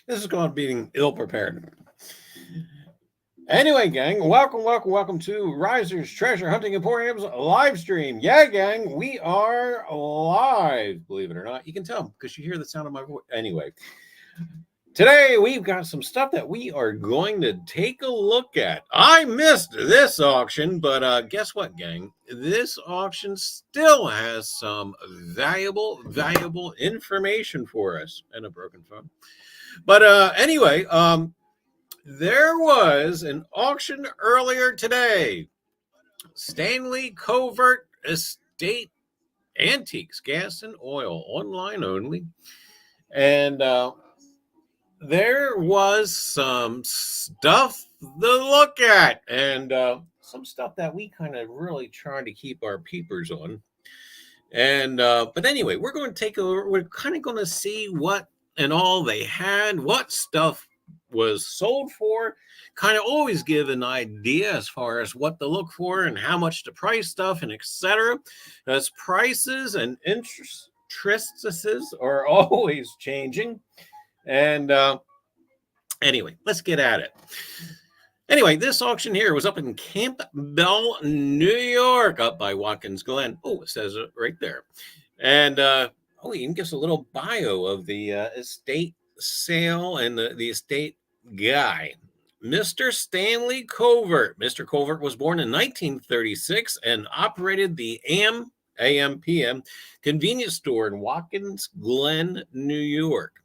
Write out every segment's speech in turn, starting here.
This is called being ill prepared. Anyway, gang, welcome to Riser's Treasure Hunting Emporium's live stream. Yeah, gang, we are live, believe it or not. You can tell because you hear the sound of my voice. Anyway, today we've got some stuff that we are going to take a look at. I missed this auction, but guess what, gang? This auction still has some valuable information for us. And a broken phone. But anyway, there was an auction earlier today. Stanley Covert Estate Antiques, gas and oil, online only. And there was some stuff to look at, and some stuff that we kind of really try to keep our peepers on. And but anyway, we're kind of going to see what and all they had, what stuff was sold for, kind of always give an idea as far as what to look for and how much to price stuff and etc. As prices and interests are always changing. And anyway, let's get at it. Anyway, this auction here was up in Campbell, New York, up by Watkins Glen. Oh, it says it right there. And he even gives a little bio of the estate sale and the estate guy. Mr. Stanley Covert. Mr. Covert was born in 1936 and operated the AM/PM convenience store in Watkins Glen, New York.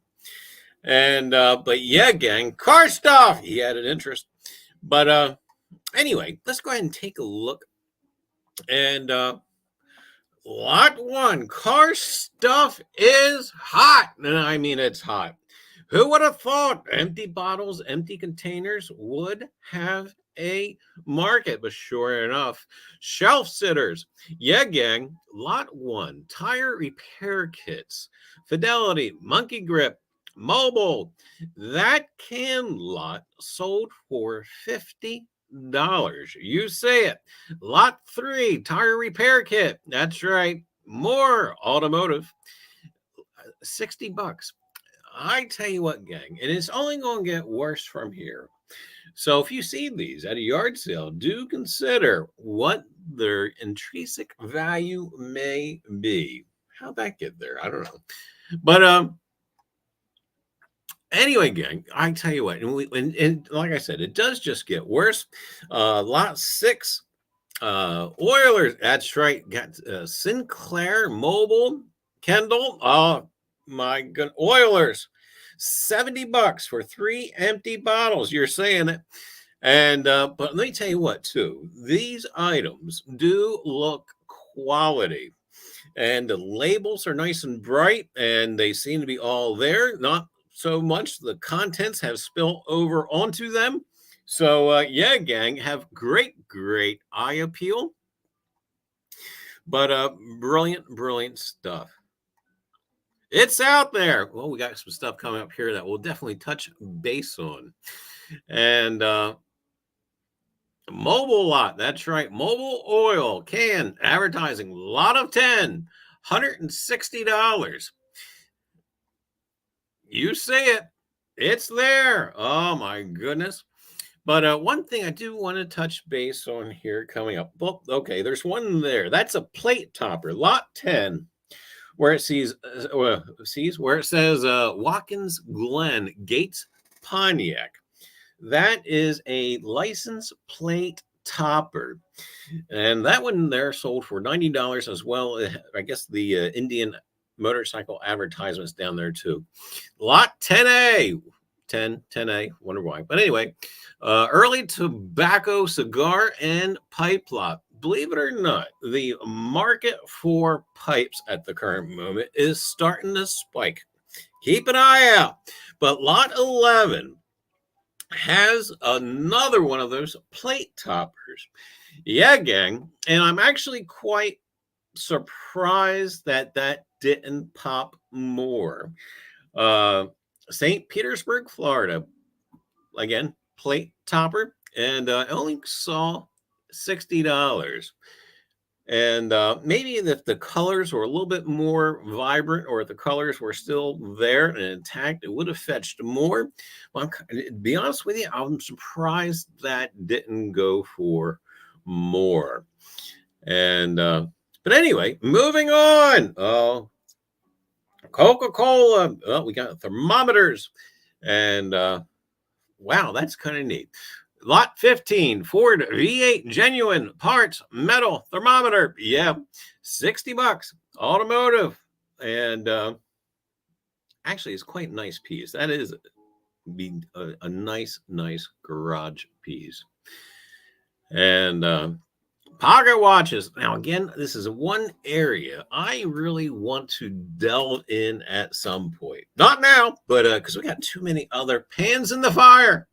And but yeah, gang, car stuff. He had an interest. But anyway, let's go ahead and take a look. And lot one, car stuff is hot. And I mean, it's hot. Who would have thought empty bottles, empty containers would have a market? But sure enough, shelf sitters. Yeah, gang, lot one, tire repair kits, Fidelity, Monkey Grip, Mobile. That can lot sold for $50. You say it. Lot three, tire repair kit. That's right. More automotive. $60. I tell you what, gang, and it's only going to get worse from here. So if you see these at a yard sale, do consider what their intrinsic value may be. How'd that get there? I don't know. But anyway, gang, I tell you what, and like I said, it does just get worse. Lot six, Oilers. That's right. Got Sinclair Mobile, Kendall. Oh my good, Oilers. $70 for 3 empty bottles. You're saying it. And but let me tell you what, too. These items do look quality. And the labels are nice and bright, and they seem to be all there. Not so much the contents have spilled over onto them. So yeah, gang, have great eye appeal. But brilliant stuff. It's out there. Well, we got some stuff coming up here that we'll definitely touch base on. And mobile lot. That's right. Mobile oil can advertising lot of 10, $160. You see it. It's there. Oh my goodness. But one thing I do want to touch base on here coming up. Well, okay, there's one there. That's a plate topper, lot 10, where it where it says Watkins Glen Gates Pontiac. That is a license plate topper, and that one there sold for $90 as well. I guess the Indian motorcycle advertisements down there too. Lot 10A, 10A. Wonder why, but anyway, early tobacco, cigar, and pipe lot. Believe it or not, the market for pipes at the current moment is starting to spike. Keep an eye out. But lot 11 has another one of those plate toppers. Yeah, gang. And I'm actually quite surprised that didn't pop more. St. Petersburg, Florida. Again, plate topper. And I only saw $60. And maybe if the colors were a little bit more vibrant, or if the colors were still there and intact, it would have fetched more. Well, to be honest with you, I'm surprised that didn't go for more. And but anyway, moving on. Oh, Coca-Cola. Well, we got thermometers, and wow, that's kind of neat. Lot 15, Ford V8 genuine parts metal thermometer. Yeah, $60. Automotive. And actually, it's quite nice piece. That is be a nice garage piece. And pocket watches. Now, again, this is one area I really want to delve in at some point. Not now, but because we got too many other pans in the fire.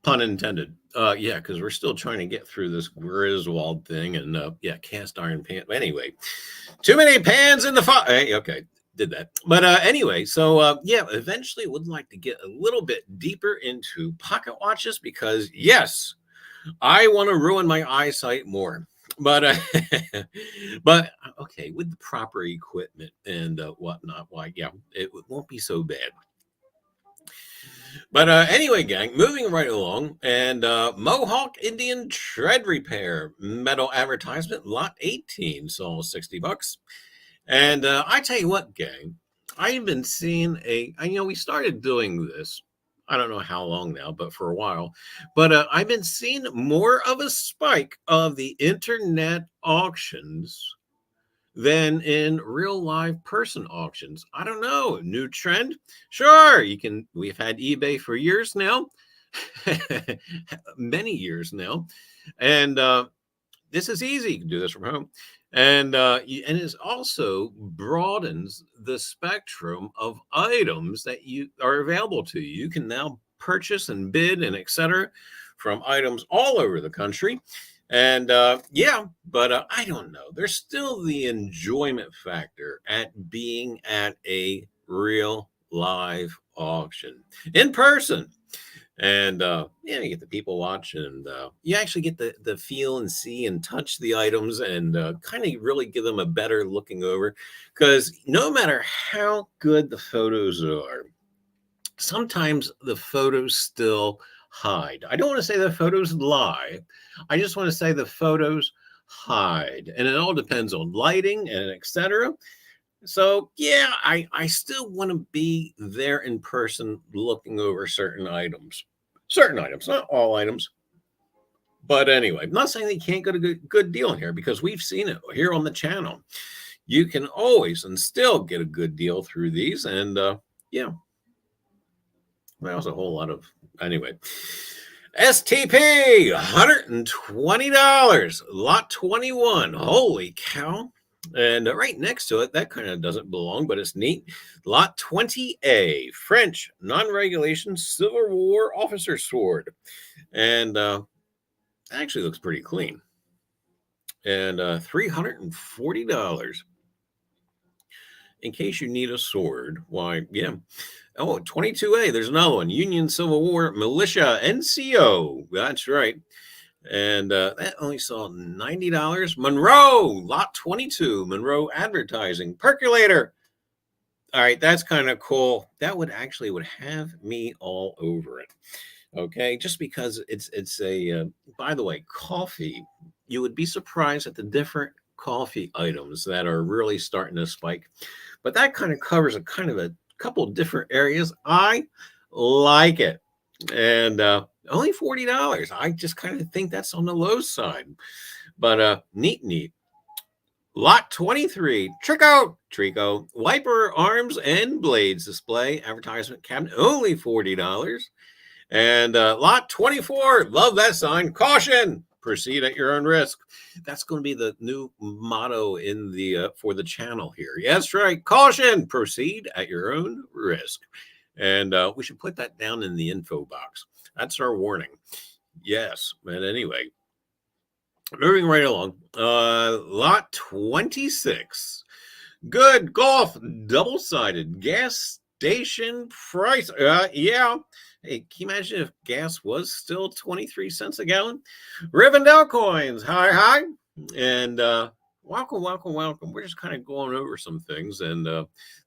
Pun intended. Yeah, because we're still trying to get through this Griswold thing, and yeah, cast iron pan. Anyway, too many pans in the fire. Hey, okay, did that. But anyway, so yeah, eventually would like to get a little bit deeper into pocket watches because yes, I want to ruin my eyesight more. But but okay, with the proper equipment and whatnot, why, yeah, it won't be so bad. But anyway, gang, moving right along, and Mohawk Indian Tread Repair metal advertisement, lot 18, so $60. And I tell you what, gang, I've been seeing we started doing this. I don't know how long now, but for a while. But I've been seeing more of a spike of the internet auctions than in real live person auctions. I don't know, new trend. Sure, we've had eBay for years now, many years now, and this is easy. You can do this from home, and it also broadens the spectrum of items that you are available to you. You can now purchase and bid and etc. from items all over the country. And yeah, but I don't know. There's still the enjoyment factor at being at a real live auction in person. And yeah, you get the people watch, and you actually get the feel and see and touch the items, and kind of really give them a better looking over. Because no matter how good the photos are, sometimes the photos still hide. I don't want to say the photos lie. I just want to say the photos hide, and it all depends on lighting and etc. So yeah, I still want to be there in person looking over certain items, not all items. But anyway, I'm not saying that you can't get a good deal in here, because we've seen it here on the channel. You can always and still get a good deal through these. And yeah, well, there's a whole lot of, anyway. STP, $120, lot 21. Holy cow. And right next to it, that kind of doesn't belong, but it's neat. Lot 20A, French non-regulation Civil War officer sword. And actually looks pretty clean. And $340. In case you need a sword, why, yeah. Oh, 22A, there's another one. Union Civil War Militia NCO. That's right. And that only sold $90. Monroe, lot 22, Monroe Advertising Percolator. All right, that's kind of cool. That would have me all over it. Okay, just because it's a by the way, coffee. You would be surprised at the different coffee items that are really starting to spike. But that kind of covers a couple different areas. I like it. And only $40. I just kind of think that's on the low side. But neat. Lot 23, Trico, wiper arms and blades display advertisement cabinet, only $40. And lot 24, love that sign, caution, proceed at your own risk. That's going to be the new motto in the for the channel here. Yes, right, caution, proceed at your own risk. And we should put that down in the info box. That's our warning. Yes, but anyway, moving right along. Lot 26. Good golf, double-sided gas station price. Yeah, Hey, can you imagine if gas was still 23 cents a gallon? Rivendell coins, hi, hi. And welcome, welcome, welcome. We're just kind of going over some things. And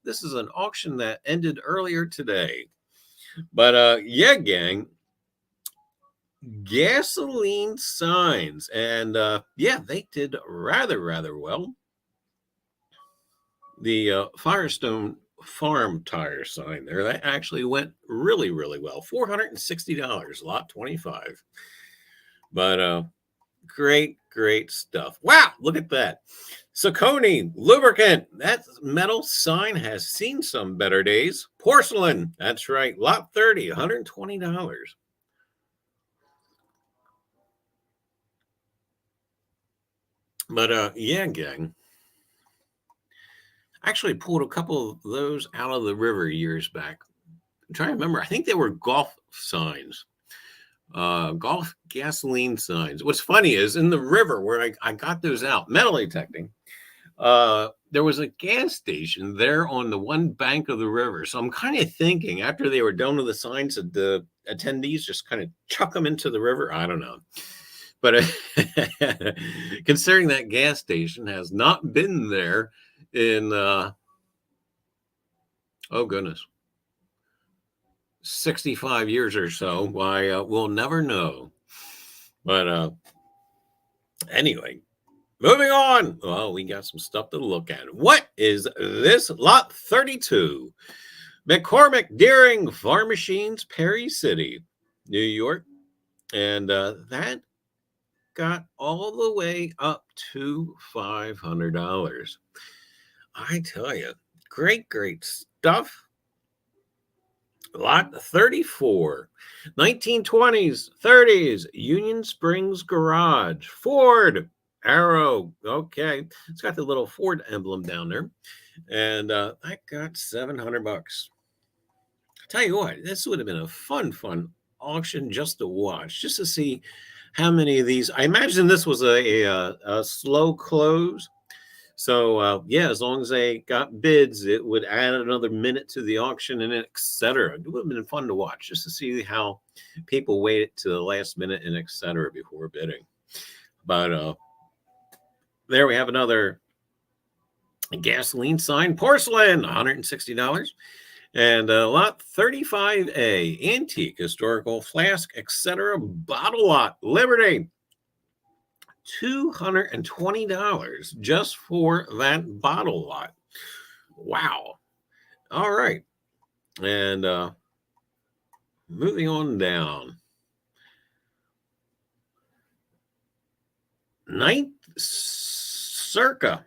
this is an auction that ended earlier today. But yeah, gang, gasoline signs. And yeah, they did rather well. The Firestone Farm tire sign there, that actually went really well. $460, lot 25. But great stuff. Wow, look at that. Saucony lubricant. That metal sign has seen some better days. Porcelain. That's right. Lot 30, $120. But yeah, gang. I actually pulled a couple of those out of the river years back. I'm trying to remember. I think they were golf signs. Golf gasoline signs. What's funny is in the river where I got those out, metal detecting, there was a gas station there on the one bank of the river. So I'm kind of thinking after they were done with the signs that the attendees just kind of chuck them into the river. I don't know. But considering that gas station has not been there in, oh goodness, 65 years or so, why we'll never know. But anyway, moving on. Well, we got some stuff to look at. What is this? Lot 32. McCormick Deering Farm Machines, Perry City, New York. And that got all the way up to $500. I tell you, great stuff. Lot 34, 1920s, 30s, Union Springs Garage, Ford, Arrow. Okay, it's got the little Ford emblem down there. And I got $700. Tell you what, this would have been a fun auction just to watch, just to see how many of these. I imagine this was a slow close. So yeah, as long as they got bids, it would add another minute to the auction and etc. It would have been fun to watch just to see how people waited to the last minute and etc. before bidding. But there we have another gasoline sign, porcelain, $160. And lot 35A, antique, historical, flask, etc. Bottle lot, Liberty, $220 just for that bottle lot. Wow. All right. And moving on down. Circa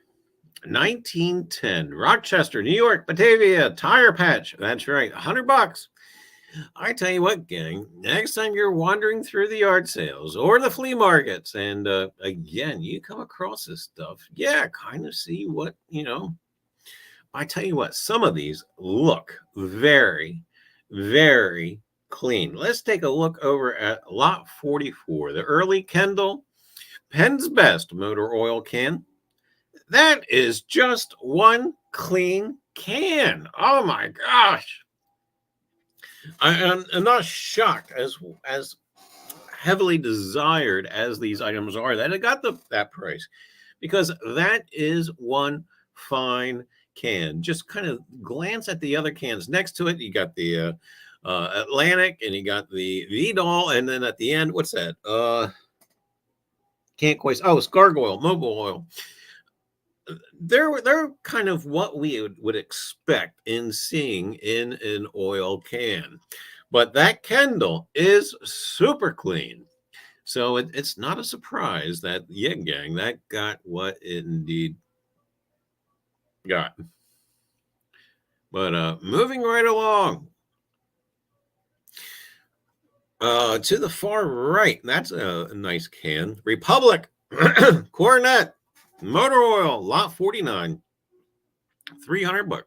1910, Rochester, New York, Batavia, tire patch. That's right, $100. I tell you what, gang, next time you're wandering through the yard sales or the flea markets, and again, you come across this stuff, yeah, kind of see what, I tell you what, some of these look very clean. Let's take a look over at lot 44, the early Kendall Penn's Best motor oil can. That is just one clean can. Oh my gosh. I'm not shocked as heavily desired as these items are that it got that price, because that is one fine can. Just kind of glance at the other cans next to it. You got the Atlantic, and you got the Vidal, and then at the end, what's that? Can't quite. Oh, Scargoil, Mobil Oil. They're kind of what we would expect in seeing in an oil can, but that Kendall is super clean, so it's not a surprise that gang that got what it indeed got. But moving right along, to the far right, that's a nice can. Republic Coronet motor oil, lot 49, $300.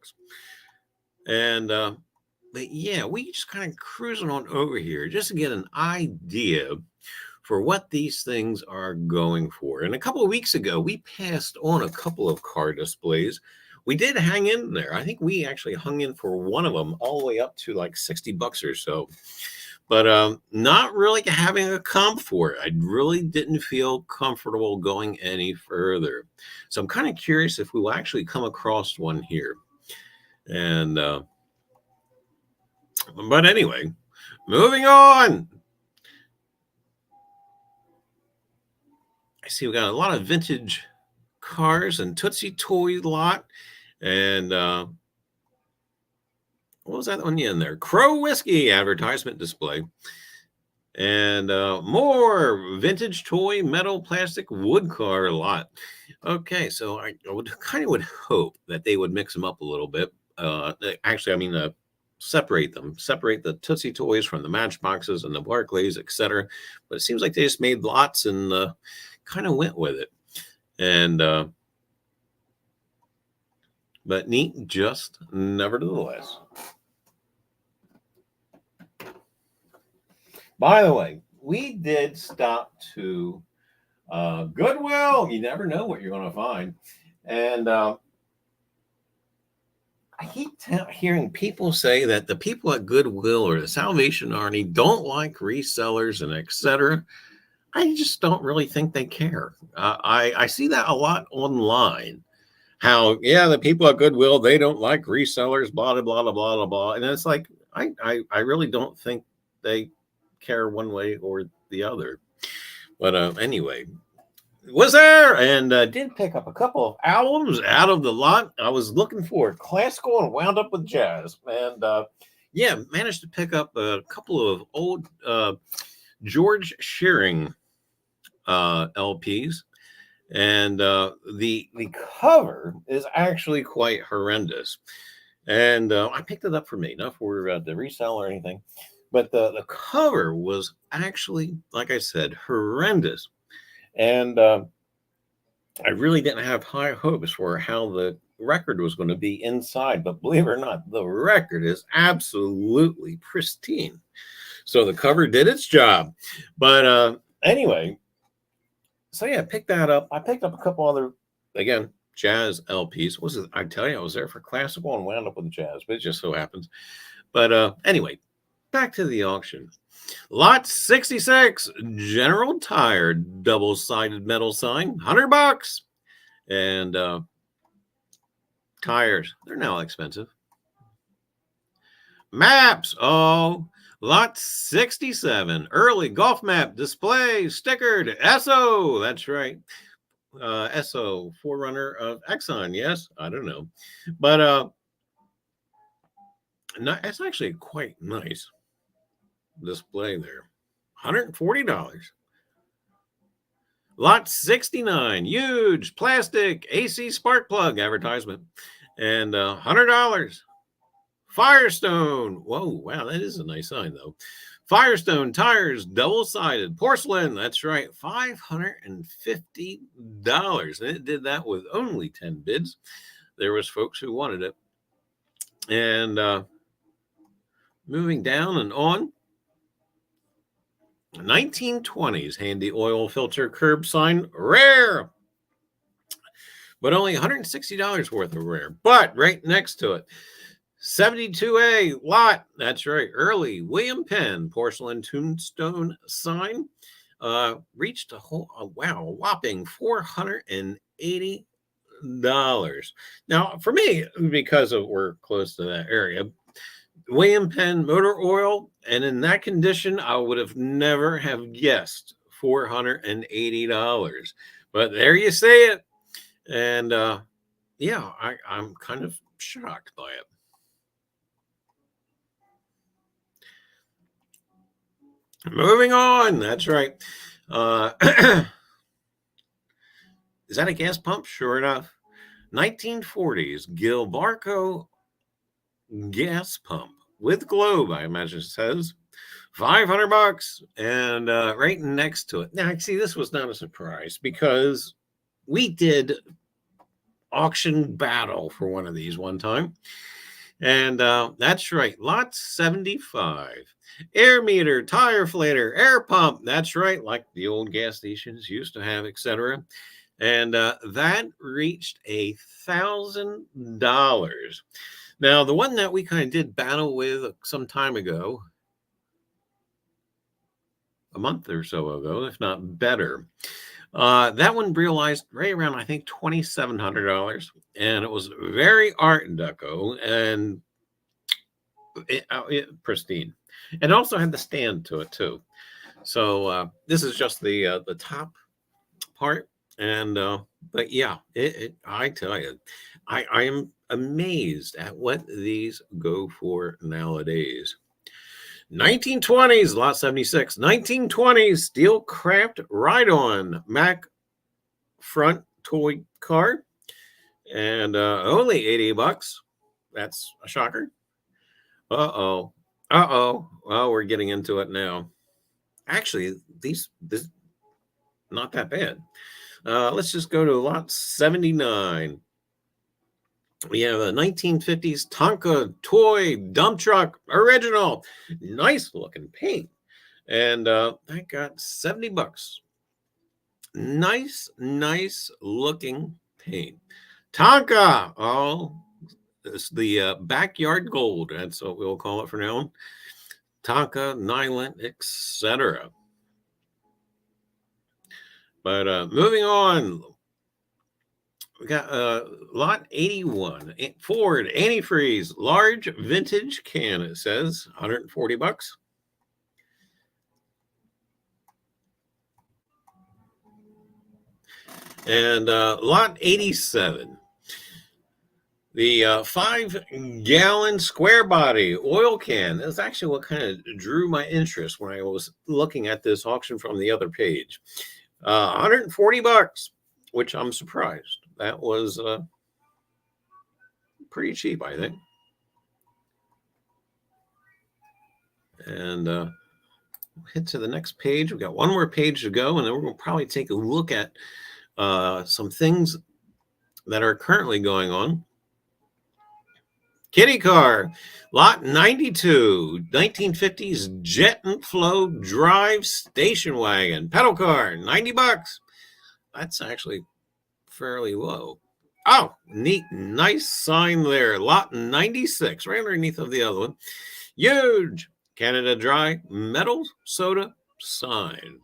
And but yeah, we just kind of cruising on over here just to get an idea for what these things are going for. And a couple of weeks ago, we passed on a couple of car displays. We did hang in there. I think we actually hung in for one of them all the way up to like $60 or so. but not really having a comp for it. I really didn't feel comfortable going any further. So I'm kind of curious if we will actually come across one here. And but anyway, moving on. I see we got a lot of vintage cars and Tootsie Toy lot. And what was that one in there? Crow Whiskey advertisement display. And more vintage toy, metal, plastic, wood car lot. Okay, so I would hope that they would mix them up a little bit. Actually, I mean, separate them, separate the Tootsie Toys from the Matchboxes and the Barclays, etc. But it seems like they just made lots and kind of went with it. And but neat, just nevertheless. By the way, we did stop to Goodwill. You never know what you're going to find. And I keep hearing people say that the people at Goodwill or the Salvation Army don't like resellers and etc. I just don't really think they care. I see that a lot online. How, yeah, the people at Goodwill, they don't like resellers, blah, blah, blah, blah, blah, blah. And it's like, I really don't think they care one way or the other. But anyway, was there and did pick up a couple of albums out of the lot. I was looking for classical and wound up with jazz. And yeah, managed to pick up a couple of old George Shearing LPs. And the cover is actually quite horrendous. And I picked it up for me, not for the resale or anything. But the cover was actually, like I said, horrendous. And I really didn't have high hopes for how the record was going to be inside. But believe it or not, the record is absolutely pristine. So the cover did its job. But anyway, so yeah, picked that up. I picked up a couple other, again, jazz LPs. Was it? I tell you, I was there for classical and wound up with jazz, but it just so happens. But anyway, back to the auction. Lot 66, General Tire, double-sided metal sign, $100. And tires, they're now expensive. Maps, lot 67, early golf map display, stickered, SO, that's right. SO, forerunner of Exxon, yes, I don't know. But it's actually quite nice display there. $140. Lot 69, huge plastic AC spark plug advertisement, and $100. Firestone, whoa, wow, that is a nice sign though. Firestone tires, double-sided porcelain, that's right, $550. And it did that with only 10 bids. There was folks who wanted it. And moving down and on, 1920s handy oil filter curb sign, rare, but only $160 worth of rare. But right next to it, 72A lot, that's right, early William Penn porcelain tombstone sign, reached a whopping $480. Now, for me, because we're close to that area, William Penn motor oil, and in that condition, I would have never have guessed $480. But there you say it. And yeah, I'm kind of shocked by it. Moving on, that's right. Is that a gas pump? Sure enough. 1940s Gilbarco gas pump with globe, I imagine it says. $500. And right next to it. Now, see, this was not a surprise because we did auction battle for one of these one time. And that's right, lot 75. Air meter, tire inflator, air pump. That's right, like the old gas stations used to have, etc. And that reached $1,000. Now, the one that we kind of did battle with some time ago a month or so ago, if not better. That one realized right around, I think, $2,700, and it was very Art Deco and pristine. It also had the stand to it too. So this is just the top part, and but yeah, I tell you, I am amazed at what these go for nowadays. 1920s, lot 76. 1920s steel craft ride-on Mac front toy car, and only $80. That's a shocker. Uh-oh. Uh-oh. Well, we're getting into it now. Actually, this not that bad. Let's just go to lot 79. We have a 1950s Tonka toy dump truck original. Nice looking paint. And that got $70. Nice looking paint. Tonka. Oh, it's the backyard gold. That's what we'll call it for now. Tonka, nylon, etc. But moving on, we got lot 81, Ford antifreeze, large vintage can. It says $140. And lot 87, the 5-gallon square body oil can. That's actually what kind of drew my interest when I was looking at this auction from the other page. $140, which I'm surprised. That was pretty cheap, I think. And hit to the next page. We've got one more page to go, and then we're going to probably take a look at some things that are currently going on. Kitty car, lot 92, 1950s Jet and Flow drive station wagon, pedal car, $90. That's actually fairly low. Oh, neat, nice sign there. Lot 96, right underneath of the other one. Huge Canada Dry metal soda sign.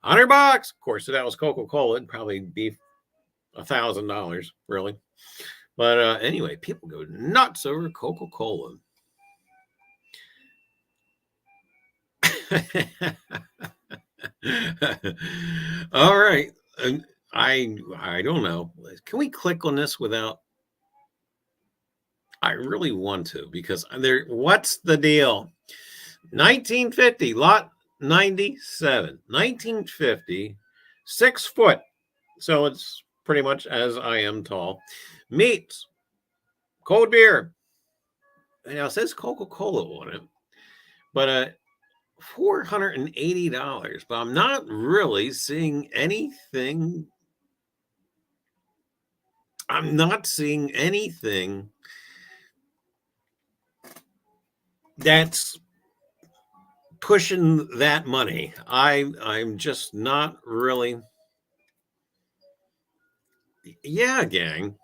$100. Of course, if that was Coca-Cola, it'd probably be $1,000, really. But anyway, people go nuts over Coca-Cola. All right. I don't know. Can we click on this without? I really want to, because what's the deal? 1950, lot 97. 1950, 6 foot. So it's pretty much as I am tall. Meats, cold beer. Now it says Coca-Cola on it, but $480. But I'm not really seeing anything. I'm not seeing anything that's pushing that money. I'm just not really. Yeah, gang.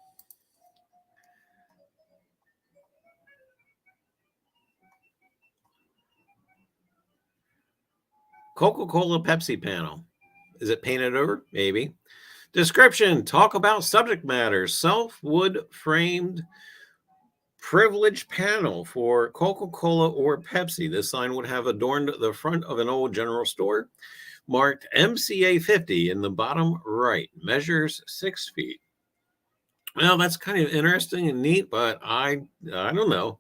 Coca-Cola Pepsi panel. Is it painted over? Maybe. Description: talk about subject matter. Self-wood framed privilege panel for Coca-Cola or Pepsi. This sign would have adorned the front of an old general store, marked MCA 50 in the bottom right. Measures 6 feet. Well, that's kind of interesting and neat, but I don't know.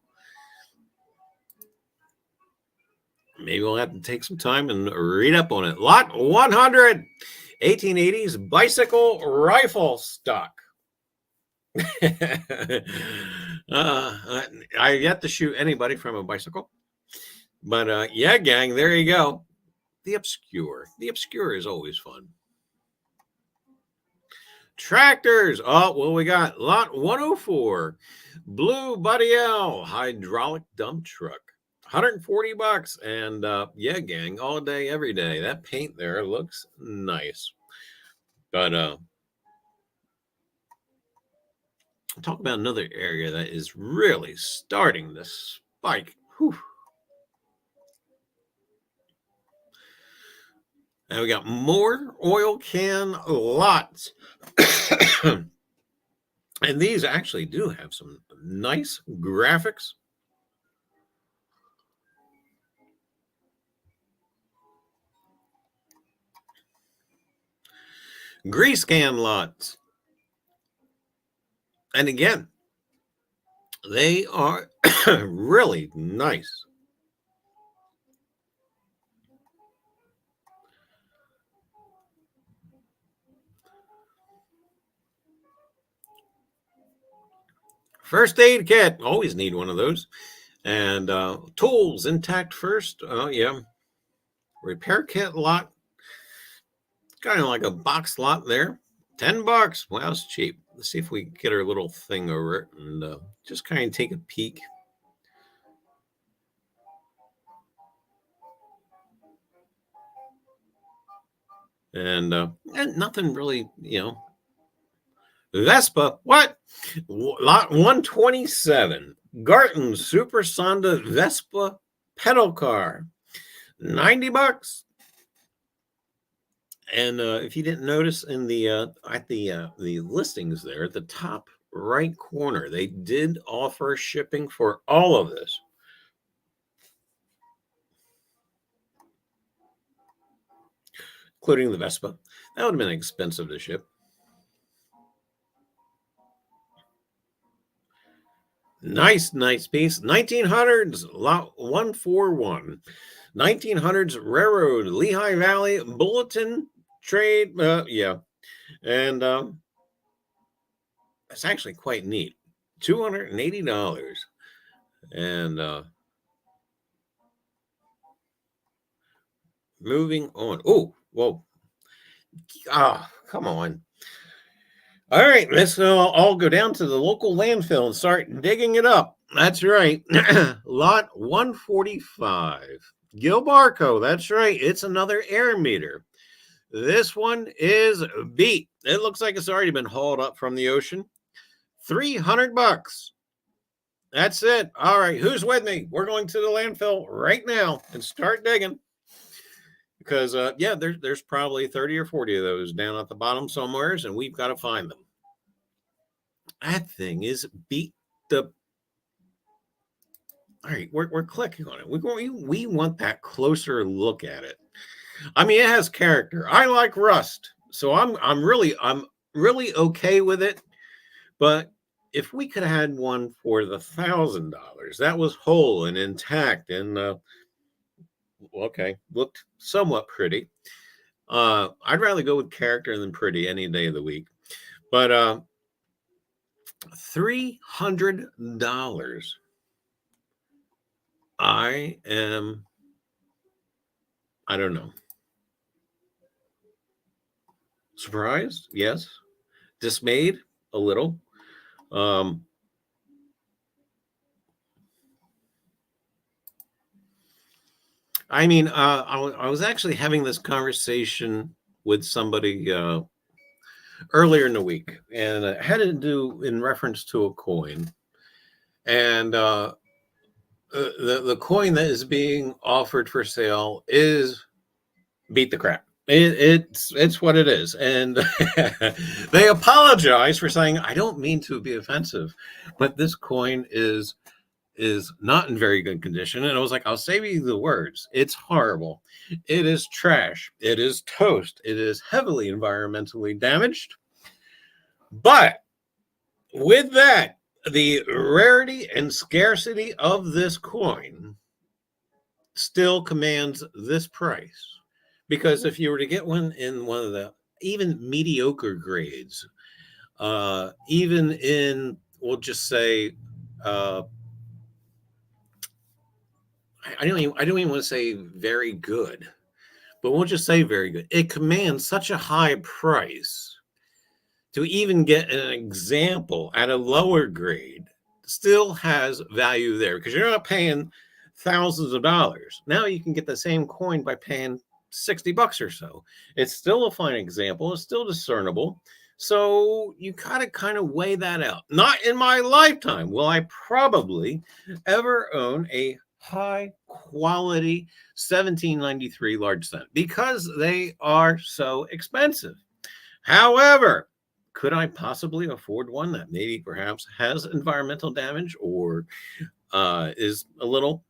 Maybe we'll have to take some time and read up on it. Lot 100, 1880s bicycle rifle stock. I yet to shoot anybody from a bicycle. But yeah, gang, there you go. The obscure. The obscure is always fun. Tractors. Oh, well, we got lot 104, Blue Buddy L hydraulic dump truck. $140. And yeah, gang, all day, every day. That paint there looks nice. But talk about another area that is really starting to spike. Whew. And we got more oil can lots. And these actually do have some nice graphics. Grease can lots. And again, they are really nice. First aid kit. Always need one of those. And tools intact first. Oh, yeah. Repair kit lot. Kind of like a box lot there. $10. Well, it's cheap. Let's see if we get our little thing over it and just kind of take a peek. And nothing really, Vespa, what? Lot 127. Garton Super Sonda Vespa pedal car. $90. And if you didn't notice in the at the listings there at the top right corner, they did offer shipping for all of this. Including the Vespa. That would have been expensive to ship. Nice piece. 1900s, lot 141. 1900s Railroad, Lehigh Valley, Bulletin Trade. Yeah. And it's actually quite neat. $280. And moving on. Oh, whoa. Ah, come on. All right, let's all go down to the local landfill and start digging it up. That's right. Lot 145. Gilbarco, that's right. It's another air meter. This one is beat. It looks like it's already been hauled up from the ocean. $300. That's it. All right, who's with me? We're going to the landfill right now and start digging. Because, yeah, there's probably 30 or 40 of those down at the bottom somewheres, and we've got to find them. That thing is beat the... All right, we're clicking on it. We want that closer look at it. I mean, it has character. I like rust, so I'm really okay with it. But if we could have had one for the $1,000 that was whole and intact and okay, looked somewhat pretty. I'd rather go with character than pretty any day of the week. But $300. I don't know. Surprised? Yes. Dismayed? A little. I mean, I was actually having this conversation with somebody earlier in the week, and it had to do in reference to a coin. And the coin that is being offered for sale is beat the crap. It's what it is. And they apologize for saying, I don't mean to be offensive, but this coin is not in very good condition. And I was like, I'll save you the words. It's horrible. It is trash. It is toast. It is heavily environmentally damaged. But with that, the rarity and scarcity of this coin still commands this price. Because if you were to get one in one of the even mediocre grades, even in, we'll just say, I don't even want to say very good, but we'll just say very good. It commands such a high price to even get an example at a lower grade still has value there because you're not paying thousands of dollars. Now you can get the same coin by paying $60 or so. It's still a fine example. It's still discernible. So you gotta kind of weigh that out. Not in my lifetime will I probably ever own a high quality 1793 large cent because they are so expensive. However, could I possibly afford one that maybe perhaps has environmental damage or is a little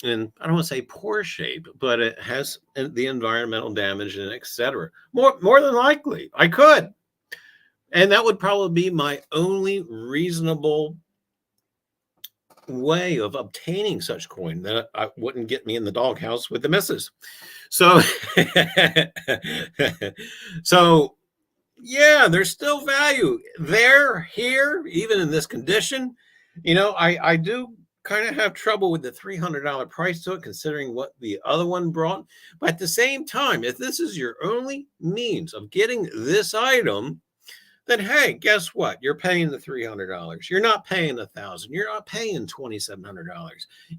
in, I don't want to say poor shape, but it has the environmental damage and etc. More than likely, I could. And that would probably be my only reasonable way of obtaining such coin that I wouldn't get me in the doghouse with the missus. So, so yeah, there's still value there, here, even in this condition. You know, I do kind of have trouble with the $300 price to it, considering what the other one brought. But at the same time, if this is your only means of getting this item, then hey, guess what? You're paying the $300. You're not paying $1,000. You're not paying $2,700.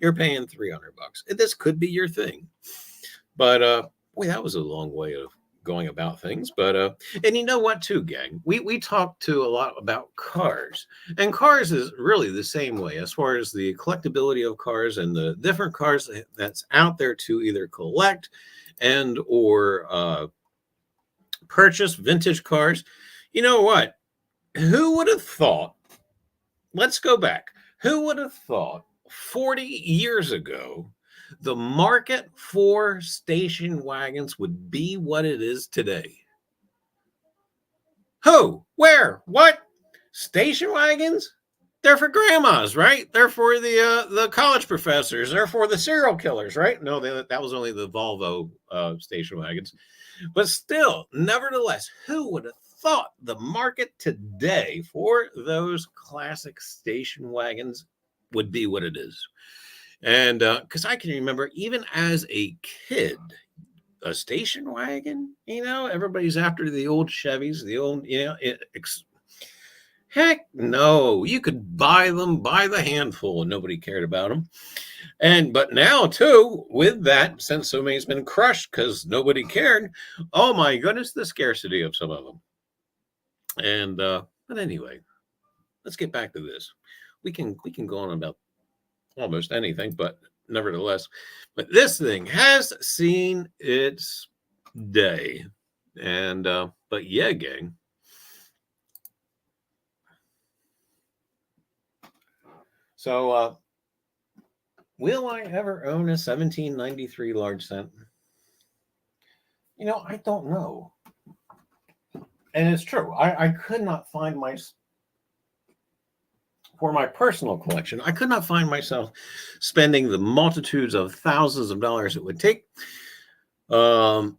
You're paying $300. This could be your thing. But boy, that was a long way of going about things. But and you know what, too, gang? We talked to a lot about cars, and cars is really the same way as far as the collectability of cars and the different cars that's out there to either collect and or purchase vintage cars. You know what? Who would have thought? Let's go back. Who would have thought 40 years ago the market for station wagons would be what it is today? Who? Where? What? Station wagons? They're for grandmas, right? They're for the college professors. They're for the serial killers, right? No, that was only the Volvo station wagons. But still, nevertheless, who would have thought the market today for those classic station wagons would be what it is? And because I can remember, even as a kid, a station wagon, you know, everybody's after the old Chevys, the old, you know, heck no, you could buy them by the handful and nobody cared about them. But now too, with that, since so many's been crushed because nobody cared, oh my goodness, the scarcity of some of them. And but anyway, let's get back to this. We can go on about almost anything, but nevertheless, but this thing has seen its day. And but yeah, gang. So will I ever own a 1793 large cent? You know, I don't know. And it's true. I could not find for my personal collection, I could not find myself spending the multitudes of thousands of dollars it would take. But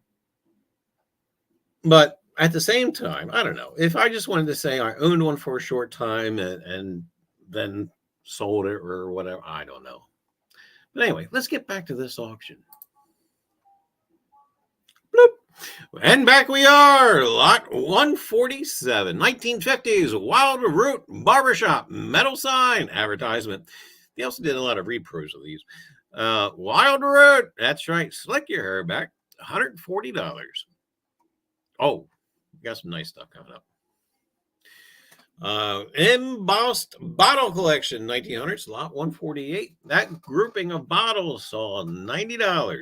at the same time, I don't know. If I just wanted to say I owned one for a short time and then sold it or whatever, I don't know. But anyway, let's get back to this auction. Bloop. And back we are, lot 147, 1950s, Wild Root Barbershop, metal sign, advertisement. They also did a lot of repros of these. Wild Root, that's right, slick your hair back, $140. Oh, got some nice stuff coming up. Embossed bottle collection, 1900s, lot 148. That grouping of bottles saw $90.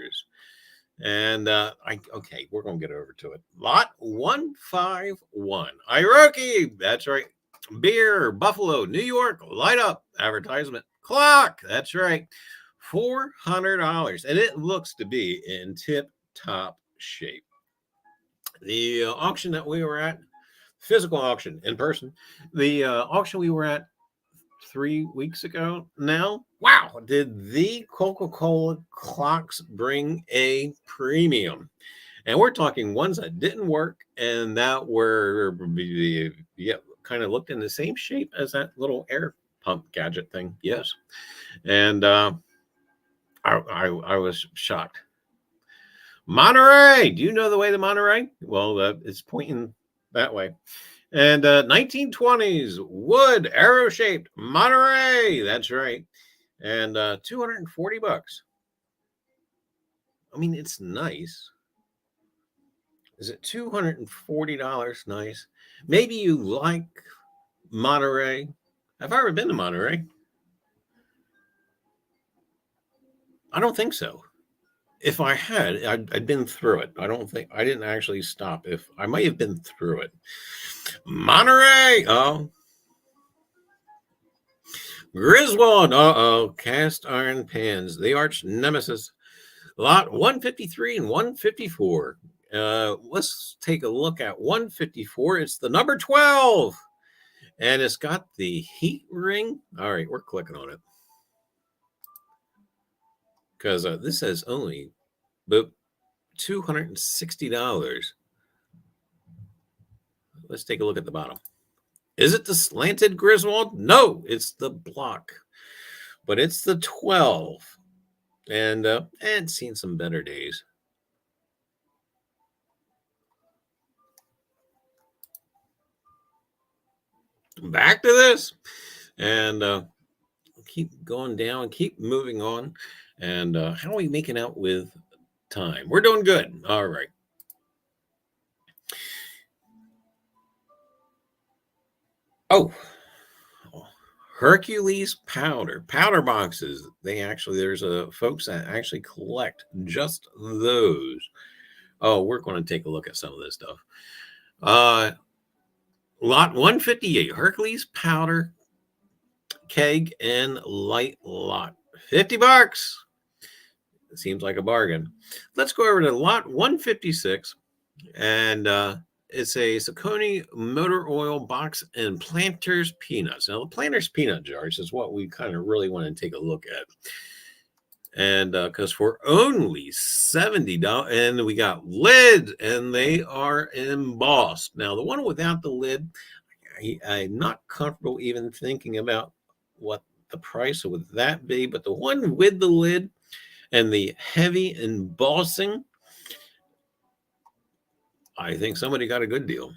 And okay, we're gonna get over to it. Lot 151, Iroquois. That's right. Beer, Buffalo, New York. Light up advertisement. Clock. That's right. $400, and it looks to be in tip-top shape. The auction that we were at, physical auction in person. The auction we were at 3 weeks ago now. Wow, did the Coca-Cola clocks bring a premium? And we're talking ones that didn't work and that were kind of looked in the same shape as that little air pump gadget thing. Yes. And I was shocked. Monterey, do you know the way to Monterey? Well, it's pointing that way. And 1920s wood arrow shaped Monterey. That's right. And $240. I mean, it's nice. Is it $240 nice? Maybe you like Monterey. Have I ever been to Monterey? I don't think so. If I had, I'd been through it. I didn't actually stop. If I might have been through it. Monterey. Oh, Griswold. Uh-oh. Cast iron pans. The arch nemesis. Lot 153 and 154. Let's take a look at 154. It's the number 12. And it's got the heat ring. All right, we're clicking on it. Because this says only $260. Let's take a look at the bottom. Is it the slanted Griswold? No, it's the block. But it's the 12. And seen some better days. Back to this. And keep going down, keep moving on. And how are we making out with time? We're doing good. All right. Oh, Hercules powder boxes. There's folks that actually collect just those. Oh, we're going to take a look at some of this stuff. Lot 158, Hercules powder keg and light lot, $50. It seems like a bargain. Let's go over to lot 156, and it's a Saucony motor oil box and Planters peanuts. Now, the Planters peanut jars is what we kind of really want to take a look at. And because for only $70, and we got lids, and they are embossed. Now, the one without the lid, I'm not comfortable even thinking about what the price would that be, but the one with the lid and the heavy embossing, I think somebody got a good deal.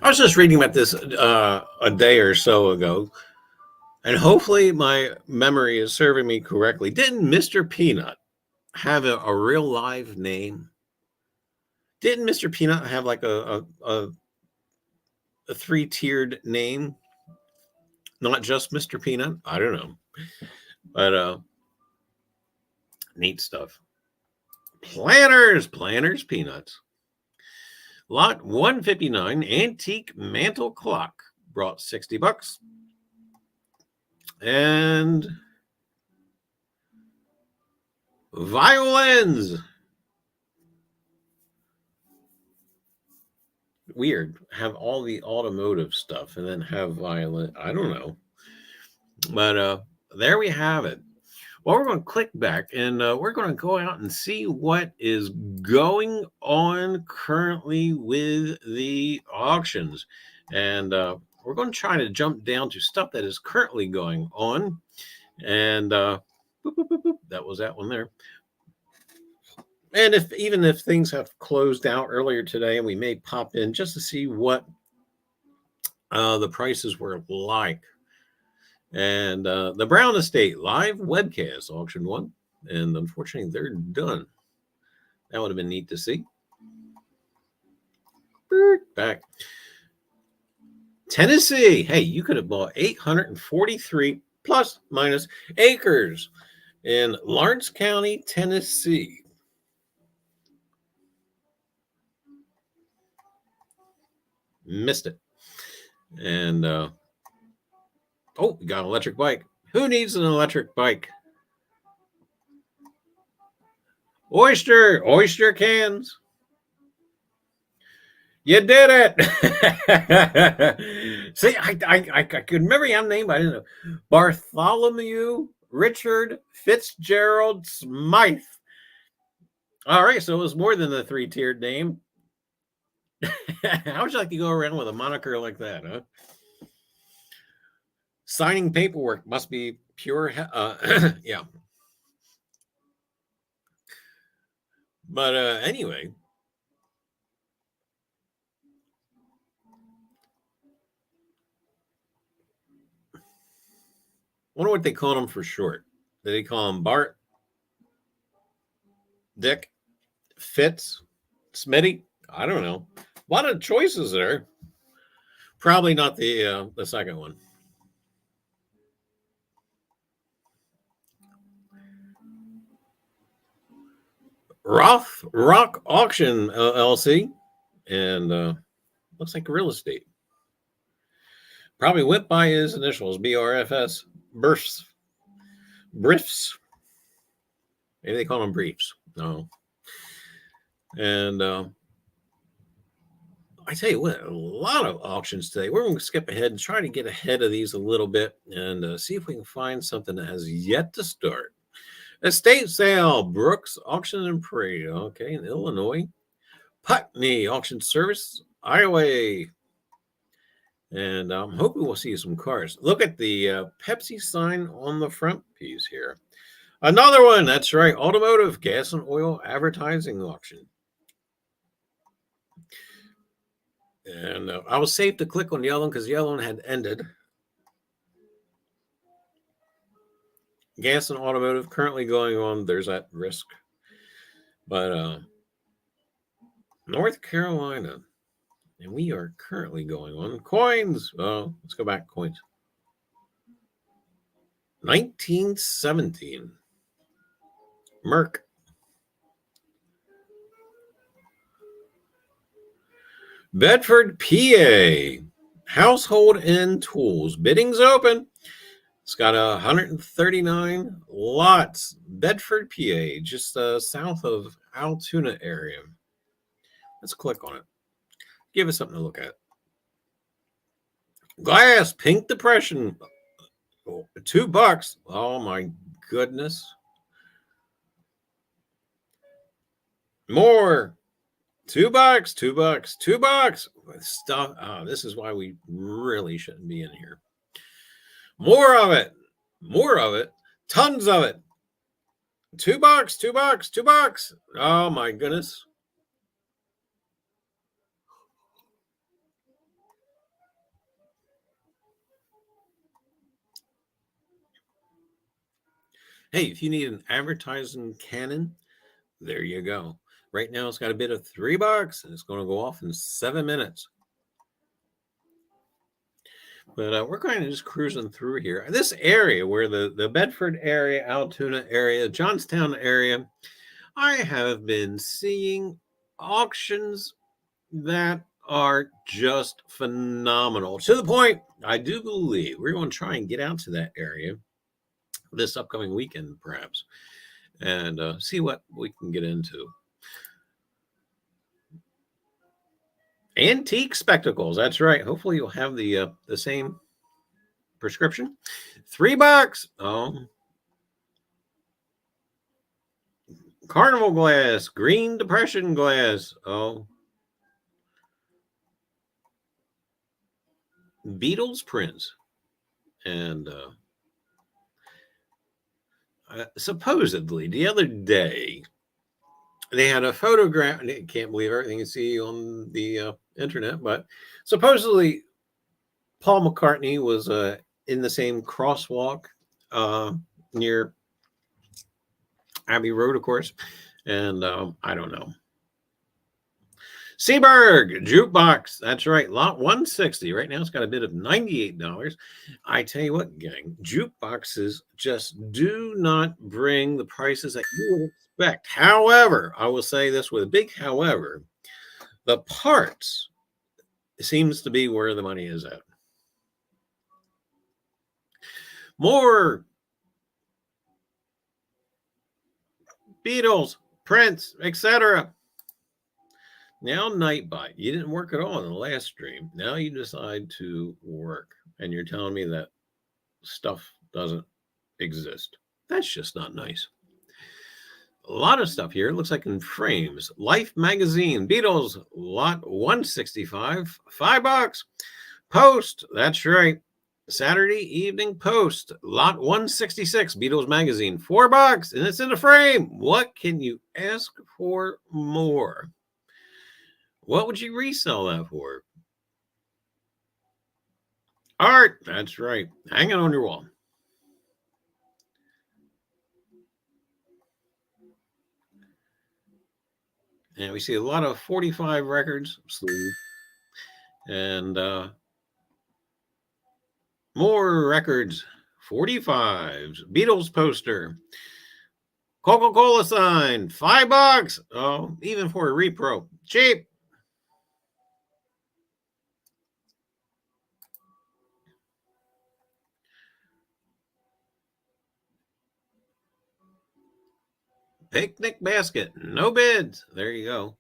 I was just reading about this a day or so ago, and hopefully my memory is serving me correctly. Didn't Mr. Peanut have a real live name? Didn't Mr. Peanut have like a three-tiered name? Not just Mr. Peanut? I don't know. But neat stuff. Planters peanuts. Lot 159, antique mantle clock, brought $60. And violins. Weird. Have all the automotive stuff and then have violin. I don't know. But there we have it. Well, we're going to click back and we're going to go out and see what is going on currently with the auctions. And we're going to try to jump down to stuff that is currently going on. And boop, boop, boop, boop. That was that one there. And even if things have closed out earlier today, and we may pop in just to see what the prices were like. And the Brown Estate live webcast auction 1. And unfortunately, they're done. That would have been neat to see. Back. Tennessee. Hey, you could have bought 843 plus minus acres in Lawrence County, Tennessee. Missed it. And oh, we got an electric bike. Who needs an electric bike? Oyster cans. You did it. See, I could remember your name, but I didn't know. Bartholomew Richard Fitzgerald Smythe. All right, so it was more than the three-tiered name. How would you like to go around with a moniker like that, huh? Signing paperwork must be pure. Yeah. But anyway. I wonder what they called him for short. Did they call him Bart? Dick, Fitz, Smitty. I don't know. A lot of choices there. Probably not the second one. Roth Rock Auction LLC, and looks like real estate. Probably went by his initials, BRFS, Briefs. Maybe they call them briefs. No. And I tell you what, a lot of auctions today. We're going to skip ahead and try to get ahead of these a little bit and see if we can find something that has yet to start. Estate sale, Brooks Auction and Parade, okay, in Illinois. Putney Auction Service, Iowa. And I'm hoping we'll see some cars. Look at the Pepsi sign on the front piece here. Another one, that's right, Automotive Gas and Oil Advertising Auction. And I was safe to click on the other one because the other one had ended. Gas and automotive currently going on. There's that risk. But North Carolina. And we are currently going on. Coins. Let's go back. Coins. 1917. Merck. Bedford, PA. Household and tools. Bidding's open. It's got 139 lots. Bedford, PA, just south of Altoona area. Let's click on it. Give us something to look at. Glass, Pink Depression. $2. Oh my goodness. More. $2, $2, $2. Stuff. This is why we really shouldn't be in here. More of it. More of it. Tons of it. $2, $2, $2. Oh my goodness. Hey, if you need an advertising cannon, there you go. Right now, it's got a bid of $3, and it's going to go off in 7 minutes. But we're kind of just cruising through here. This area where the Bedford area, Altoona area, Johnstown area, I have been seeing auctions that are just phenomenal. To the point, I do believe we're going to try and get out to that area this upcoming weekend, perhaps, and see what we can get into. Antique spectacles. That's right. Hopefully you'll have the same prescription. $3. Carnival glass, Green Depression glass. Beatles prints. And supposedly the other day they had a photograph. I can't believe everything you see on the internet, but supposedly Paul McCartney was in the same crosswalk near Abbey Road, of course, and I don't know. Seaburg jukebox. That's right. Lot 160. Right now it's got a bid of $98. I tell you what, gang, jukeboxes just do not bring the prices that you would expect. However, I will say this with a big however, the parts seems to be where the money is at. More Beatles, Prince, etc. Now, Nightbite, you didn't work at all in the last stream. Now you decide to work, and you're telling me that stuff doesn't exist. That's just not nice. A lot of stuff here. It looks like in frames. Life magazine, Beatles, lot 165, $5. Post, that's right. Saturday Evening Post, lot 166, Beatles magazine, $4, and it's in a frame. What can you ask for more? What would you resell that for? Art, that's right. Hang it on your wall. And we see a lot of 45 records, sleeve, and more records, 45s, Beatles poster, Coca-Cola sign, $5. Oh, even for a repro, cheap. Picnic basket, no bids. There you go.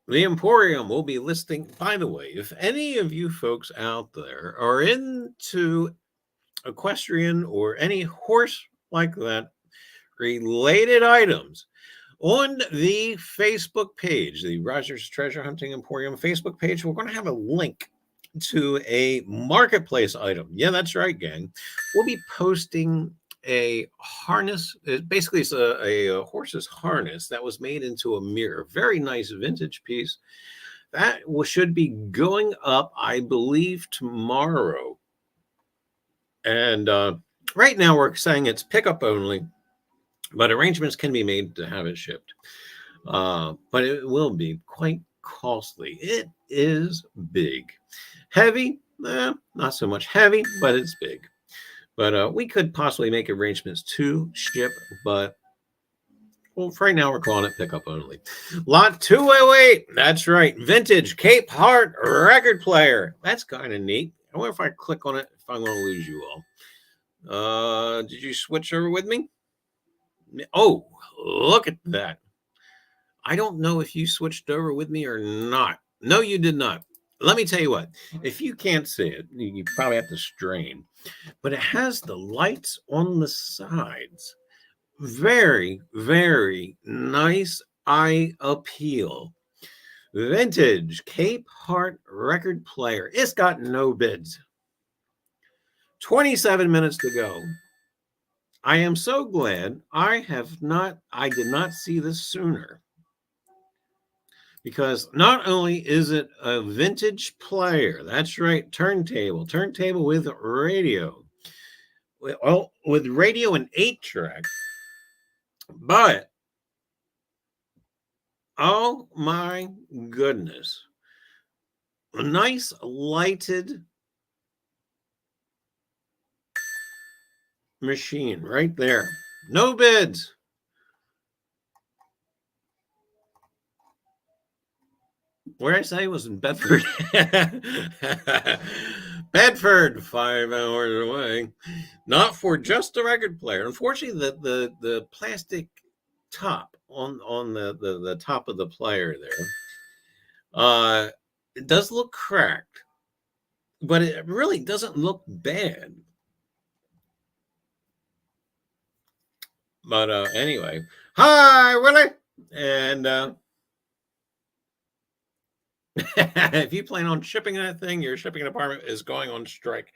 The Emporium will be listing, by the way, if any of you folks out there are into equestrian or any horse like that related items, on the Facebook page, the Rogers Treasure Hunting Emporium Facebook page, we're going to have a link to a marketplace item. Yeah, that's right, gang. We'll be posting a harness. Basically, it's a horse's harness that was made into a mirror. Very nice vintage piece. That should be going up, I believe, tomorrow. And right now, we're saying it's pickup only, but arrangements can be made to have it shipped. But it will be quite costly. It is big. Heavy, not so much heavy, but it's big. But we could possibly make arrangements to ship, but well, for right now, we're calling it pickup only. Lot 208. That's right. Vintage Cape Heart record player. That's kind of neat. I wonder if I click on it, if I'm going to lose you all. Did you switch over with me? Oh, look at that. I don't know if you switched over with me or not. No, you did not. Let me tell you what. If you can't see it, you probably have to strain. But it has the lights on the sides. Very, very nice eye appeal. Vintage Cape Heart record player. It's got no bids. 27 minutes to go. I am so glad I did not see this sooner. Because not only is it a vintage player, that's right, turntable with radio. Well, with radio and 8-track, but oh my goodness, a nice lighted machine right there. No bids. Where I say was in Bedford. Bedford, 5 hours away. Not for just a record player. Unfortunately, the plastic top on the top of the player there, it does look cracked, but it really doesn't look bad. But anyway, hi Willie, and if you plan on shipping that thing, your shipping department is going on strike.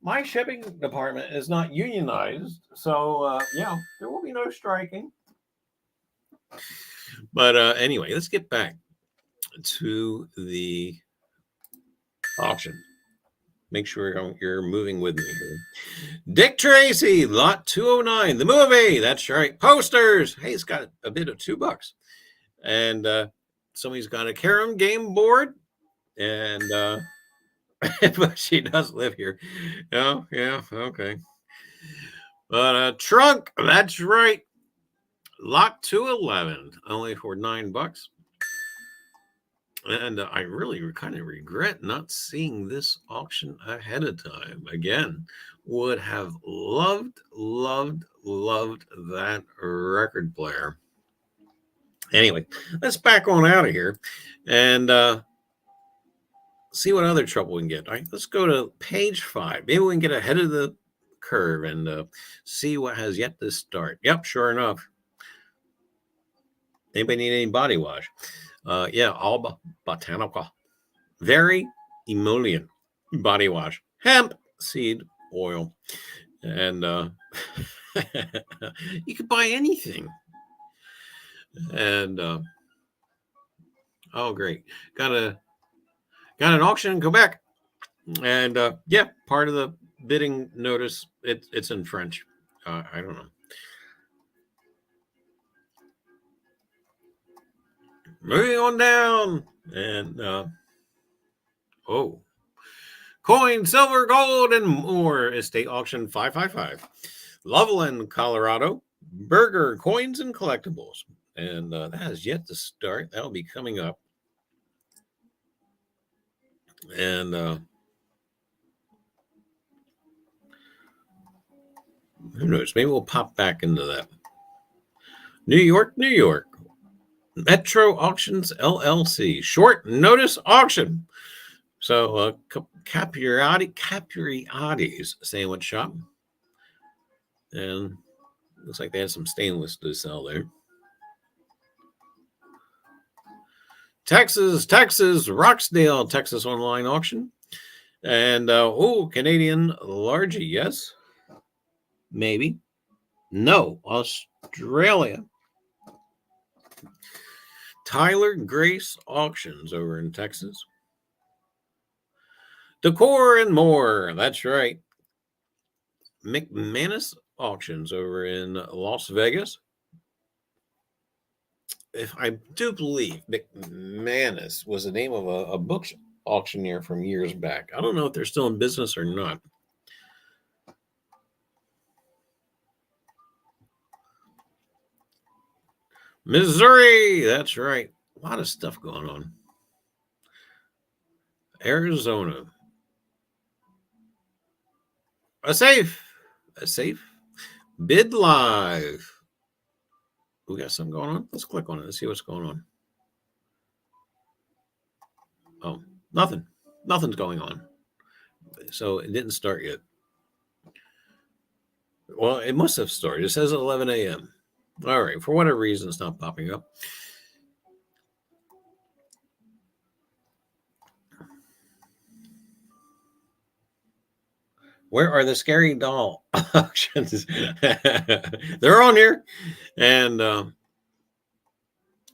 My shipping department is not unionized, so yeah, there will be no striking. But anyway, let's get back to the auction. Make sure you're moving with me here. Dick Tracy, lot 209, the movie. That's right. Posters. Hey, it's got a bid of $2. And somebody's got a carom game board. And but she does live here. Oh, yeah, okay. But trunk, that's right. Lot 211, only for $9. And I really kind of regret not seeing this auction ahead of time. Again, would have loved that record player. Anyway, let's back on out of here and see what other trouble we can get. All right, let's go to page 5. Maybe we can get ahead of the curve and see what has yet to start. Yep, sure enough. Anybody need any body wash? Yeah, all botanical. Very emollient body wash. Hemp seed oil. And you could buy anything. And oh, great. Got an auction in Quebec. And yeah, part of the bidding notice, it's in French. I don't know. Moving on down. And, coin, silver, gold, and more. Estate auction 555. Loveland, Colorado. Burger, coins, and collectibles. And that has yet to start. That'll be coming up. And who knows? Maybe we'll pop back into that. New York, New York. Metro Auctions LLC. Short notice auction. So Capriati's sandwich shop. And looks like they had some stainless to sell there. Texas, Roxdale, Texas online auction. And, Canadian largie, yes? Maybe. No, Australia. Tyler Grace Auctions over in Texas. Decor and more, that's right. McManus Auctions over in Las Vegas. If I do believe McManus was the name of a book auctioneer from years back. I don't know if they're still in business or not. Missouri, that's right. A lot of stuff going on. Arizona. A safe. Bid live. We got something going on. Let's click on it and see what's going on. Oh, nothing. Nothing's going on. So it didn't start yet. Well, it must have started. It says 11 a.m. All right. For whatever reason, it's not popping up. Where are the scary doll auctions? They're on here. And I'm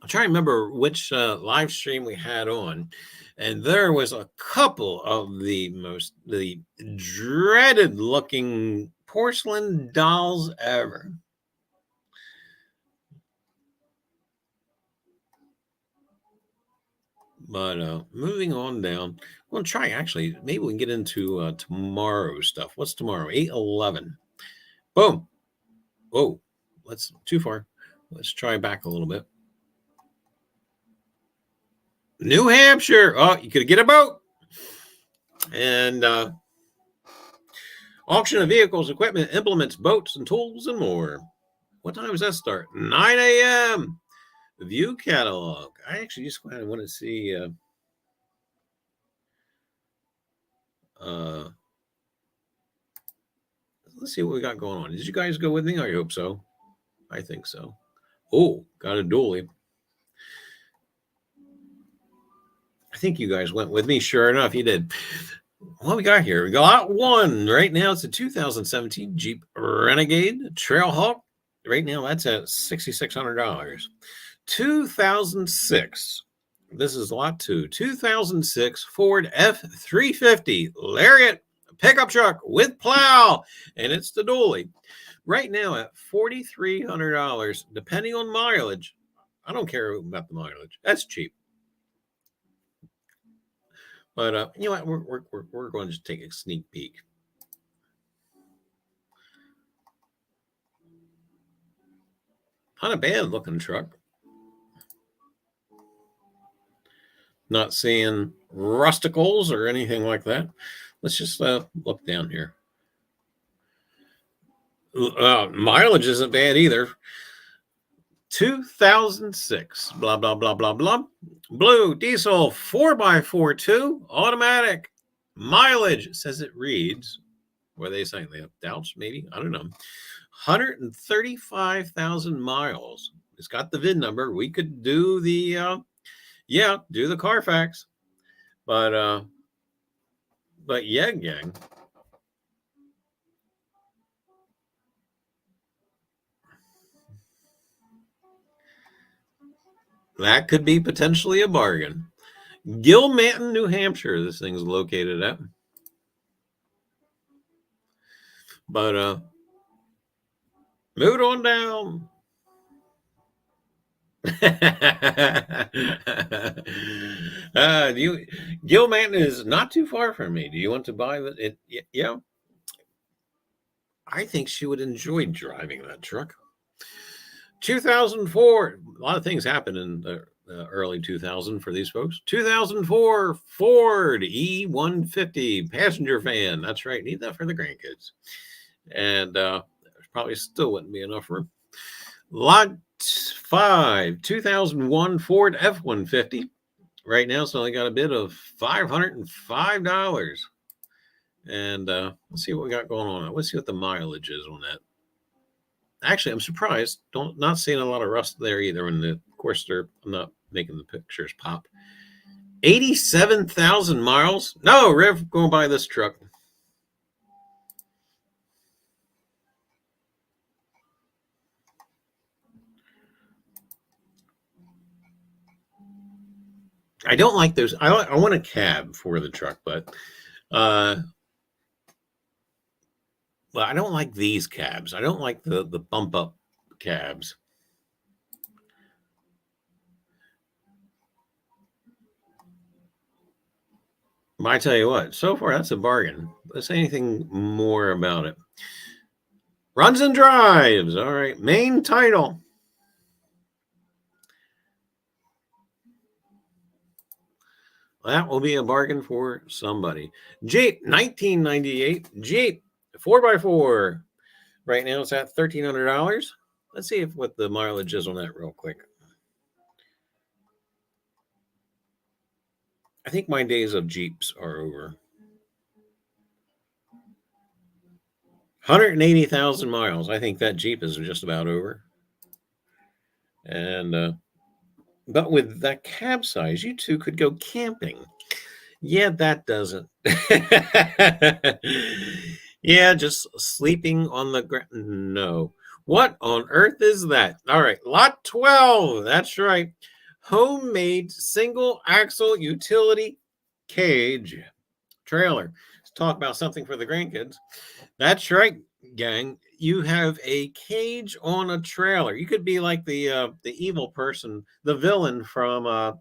trying to remember which live stream we had on. And there was a couple of the dreaded looking porcelain dolls ever. But moving on down, we'll try actually. Maybe we can get into tomorrow's stuff. What's tomorrow? 8/11. Boom. Whoa, let's too far. Let's try back a little bit. New Hampshire. Oh, you could get a boat. And auction of vehicles, equipment, implements, boats, and tools, and more. What time does that start? 9 a.m. View catalog. I actually just kind of want to see. Let's see what we got going on. Did you guys go with me? I hope so. I think so. Oh, got a dually. I think you guys went with me. Sure enough, you did. What we got here? We got one. Right now, it's a 2017 Jeep Renegade Trailhawk. Right now, that's at $6,600. 2006. This is lot 2. 2006 Ford F-350 Lariat pickup truck with plow, and it's the dually. Right now at $4,300, depending on mileage. I don't care about the mileage. That's cheap. But you know what? We're going to just take a sneak peek. Not a bad looking truck. Not seeing rusticles or anything like that. Let's just look down here. Mileage isn't bad either. 2006, blah, blah, blah, blah, blah. Blue diesel 4x42 automatic. Mileage says it reads. What are they saying? They have doubts, maybe? I don't know. 135,000 miles. It's got the VIN number. We could do the, do the Carfax. But yeah, gang. That could be potentially a bargain. Gilmanton, New Hampshire, this thing's located at. But move it on down. Gilman is not too far from me. Do you want to buy it? Yeah, I think she would enjoy driving that truck. 2004. A lot of things happened in the early 2000 for these folks. 2004 Ford E150 passenger van. That's right. Need that for the grandkids. And probably still wouldn't be enough room. Lot 5, 2001 Ford F-150. Right now, it's only got a bid of $505. And let's see what we got going on. Let's see what the mileage is on that. Actually, I'm surprised. Not seeing a lot of rust there either. And of course, I'm not making the pictures pop. 87,000 miles. No, Riv, go and buy this truck. I don't like those. I want a cab for the truck, but well, I don't like these cabs. I don't like the bump up cabs. But I tell you what, so far that's a bargain. Let's say anything more about it. Runs and drives. All right. Main title. That will be a bargain for somebody. Jeep, 1998. Jeep, 4x4. Right now it's at $1,300. Let's see what the mileage is on that real quick. I think my days of Jeeps are over. 180,000 miles. I think that Jeep is just about over. And but with that cab size, you two could go camping. Yeah, that doesn't. Yeah, just sleeping on the ground. No. What on earth is that? All right, lot 12. That's right. Homemade single axle utility cage trailer. Let's talk about something for the grandkids. That's right, gang. You have a cage on a trailer. You could be like the evil person, the villain from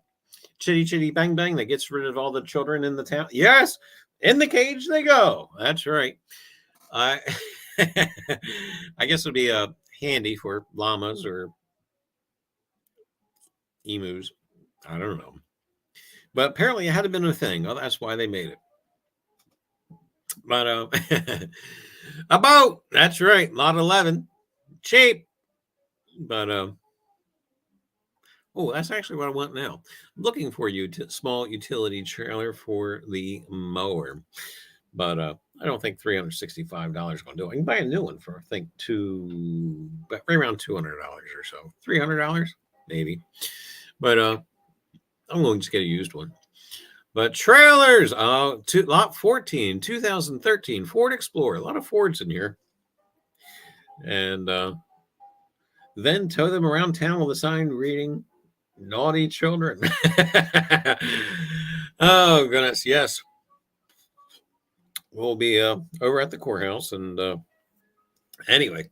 Chitty Chitty Bang Bang that gets rid of all the children in the town. Yes, in the cage they go. That's right. I I guess it would be handy for llamas or emus. I don't know. But apparently it had been a thing. Oh, that's why they made it. But a boat. That's right. Lot 11. Cheap. But oh, that's actually what I want now. I'm looking for small utility trailer for the mower. But I don't think $365 is going to do it. I can buy a new one for, I think, right around $200 or so. $300, maybe. But I'm going to just get a used one. But trailers, lot 14, 2013 Ford Explorer. A lot of Fords in here. And then tow them around town with a sign reading, "Naughty children." Oh, goodness, yes. We'll be over at the courthouse. And anyway,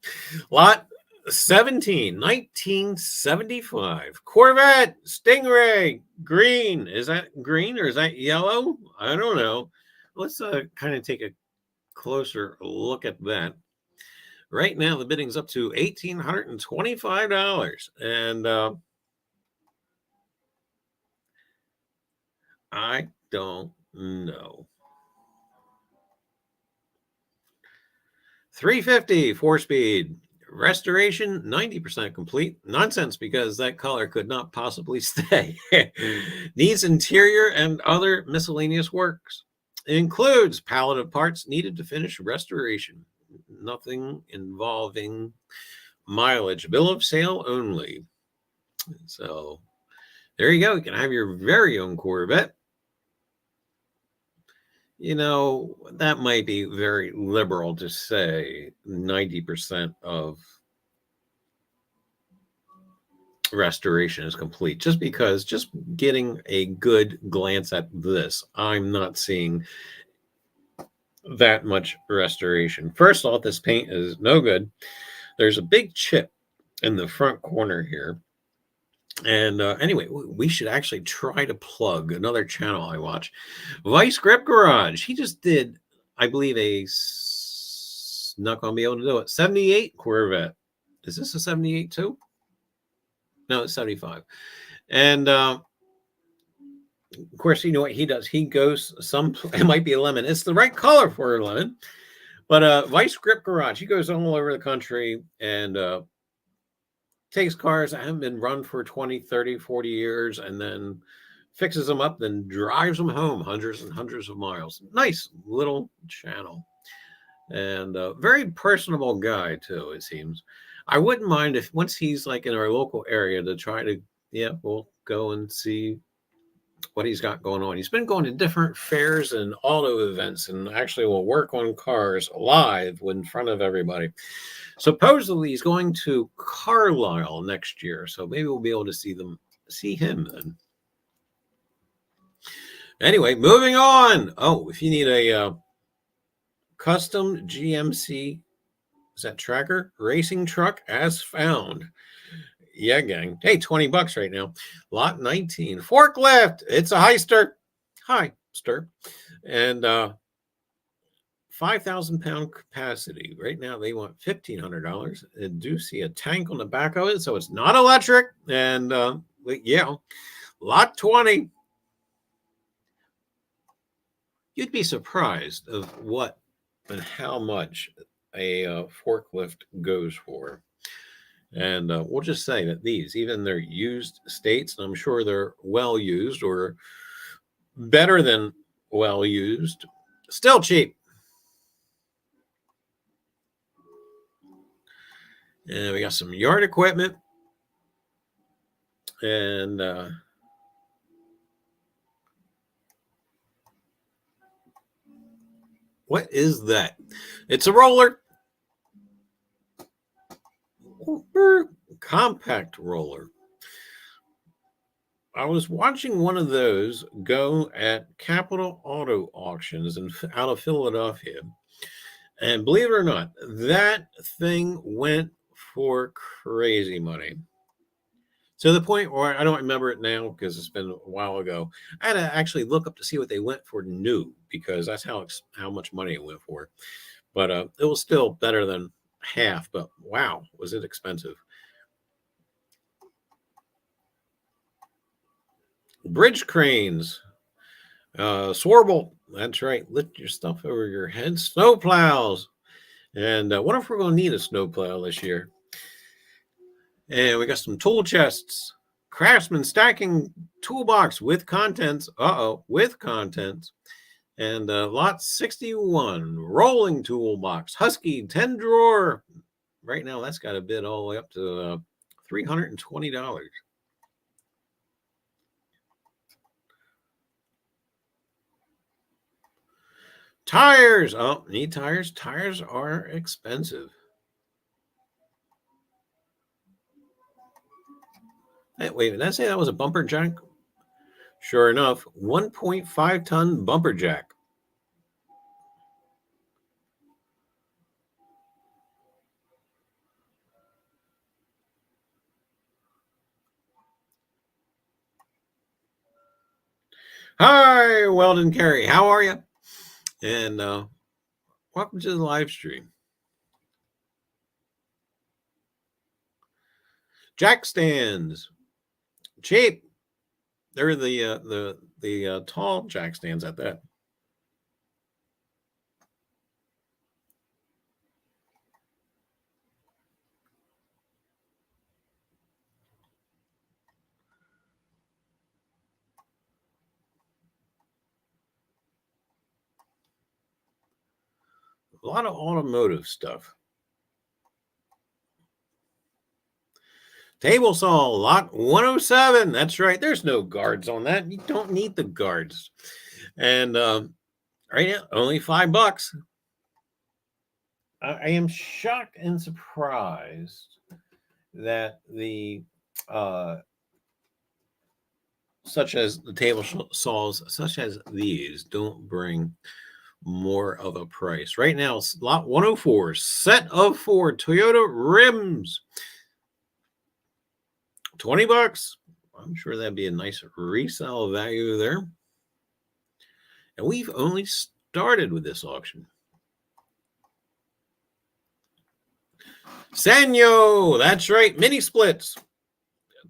lot 17, 1975 Corvette Stingray, green. Is that green or is that yellow? I don't know. Let's kind of take a closer look at that. Right now, the bidding's up to $1,825. And I don't know. 350 4-speed. Restoration 90% complete. Nonsense, because that color could not possibly stay. Needs interior and other miscellaneous works. It includes pallet of parts needed to finish restoration. Nothing involving mileage. Bill of sale only. So there you go. You can have your very own Corvette. You know, that might be very liberal to say 90% of restoration is complete, just because just getting a good glance at this, I'm not seeing that much restoration. First off, this paint is no good. There's a big chip in the front corner here. And anyway, we should actually try to plug another channel I watch, Vice Grip Garage. He just did, I believe, not going to be able to do it, 78 Corvette. Is this a 78 too? No, it's 75. And of course, you know what he does? He goes it might be a lemon. It's the right color for a lemon. But Vice Grip Garage, he goes all over the country and takes cars that haven't been run for 20, 30, 40 years and then fixes them up, then drives them home hundreds and hundreds of miles. Nice little channel. And a very personable guy, too, it seems. I wouldn't mind if once he's like in our local area to try to, we'll go and see what he's got going on. He's been going to different fairs and auto events and actually will work on cars live in front of everybody. Supposedly he's going to Carlisle next year, so maybe we'll be able to see him then. Anyway, moving on. Oh, if you need a custom GMC, is that tracker racing truck as found? Yeah, gang. Hey, $20 right now. Lot 19. Forklift. It's a heister. Heister. And 5,000-pound capacity. Right now, they want $1,500. I do see a tank on the back of it, so it's not electric. And lot 20. You'd be surprised of what and how much a forklift goes for. And we'll just say that these, even they're used states, and I'm sure they're well used or better than well used, still cheap. And we got some yard equipment. And what is that? It's a roller. Compact roller. I was watching one of those go at Capital Auto Auctions out of Philadelphia. And believe it or not, that thing went for crazy money. To the point where I don't remember it now because it's been a while ago. I had to actually look up to see what they went for new because that's how much money it went for. But it was still better than half. But wow, was it expensive. Bridge cranes. Swarble. That's right. Lift your stuff over your head. Snow plows. And what if we're going to need a snow plow this year? And we got some tool chests. Craftsman stacking toolbox with contents. With contents. And lot 61. Rolling toolbox. Husky 10 drawer. Right now, that's got a bid all the way up to $320. Tires. Oh, need tires. Tires are expensive. Hey, wait, did I say that was a bumper jack? Sure enough, 1.5 ton bumper jack. Hi, Weldon Carey. How are you? And welcome to the live stream. Jack stands. Cheap. They're the tall jack stands at that. A lot of automotive stuff. Table saw, lot 107. That's right. There's no guards on that. You don't need the guards. And right now, only $5. I am shocked and surprised that the such as the table saws, such as these, don't bring more of a price. Right now, lot 104, set of 4 Toyota rims. $20. I'm sure that'd be a nice resale value there. And we've only started with this auction. Sanyo, that's right, mini splits.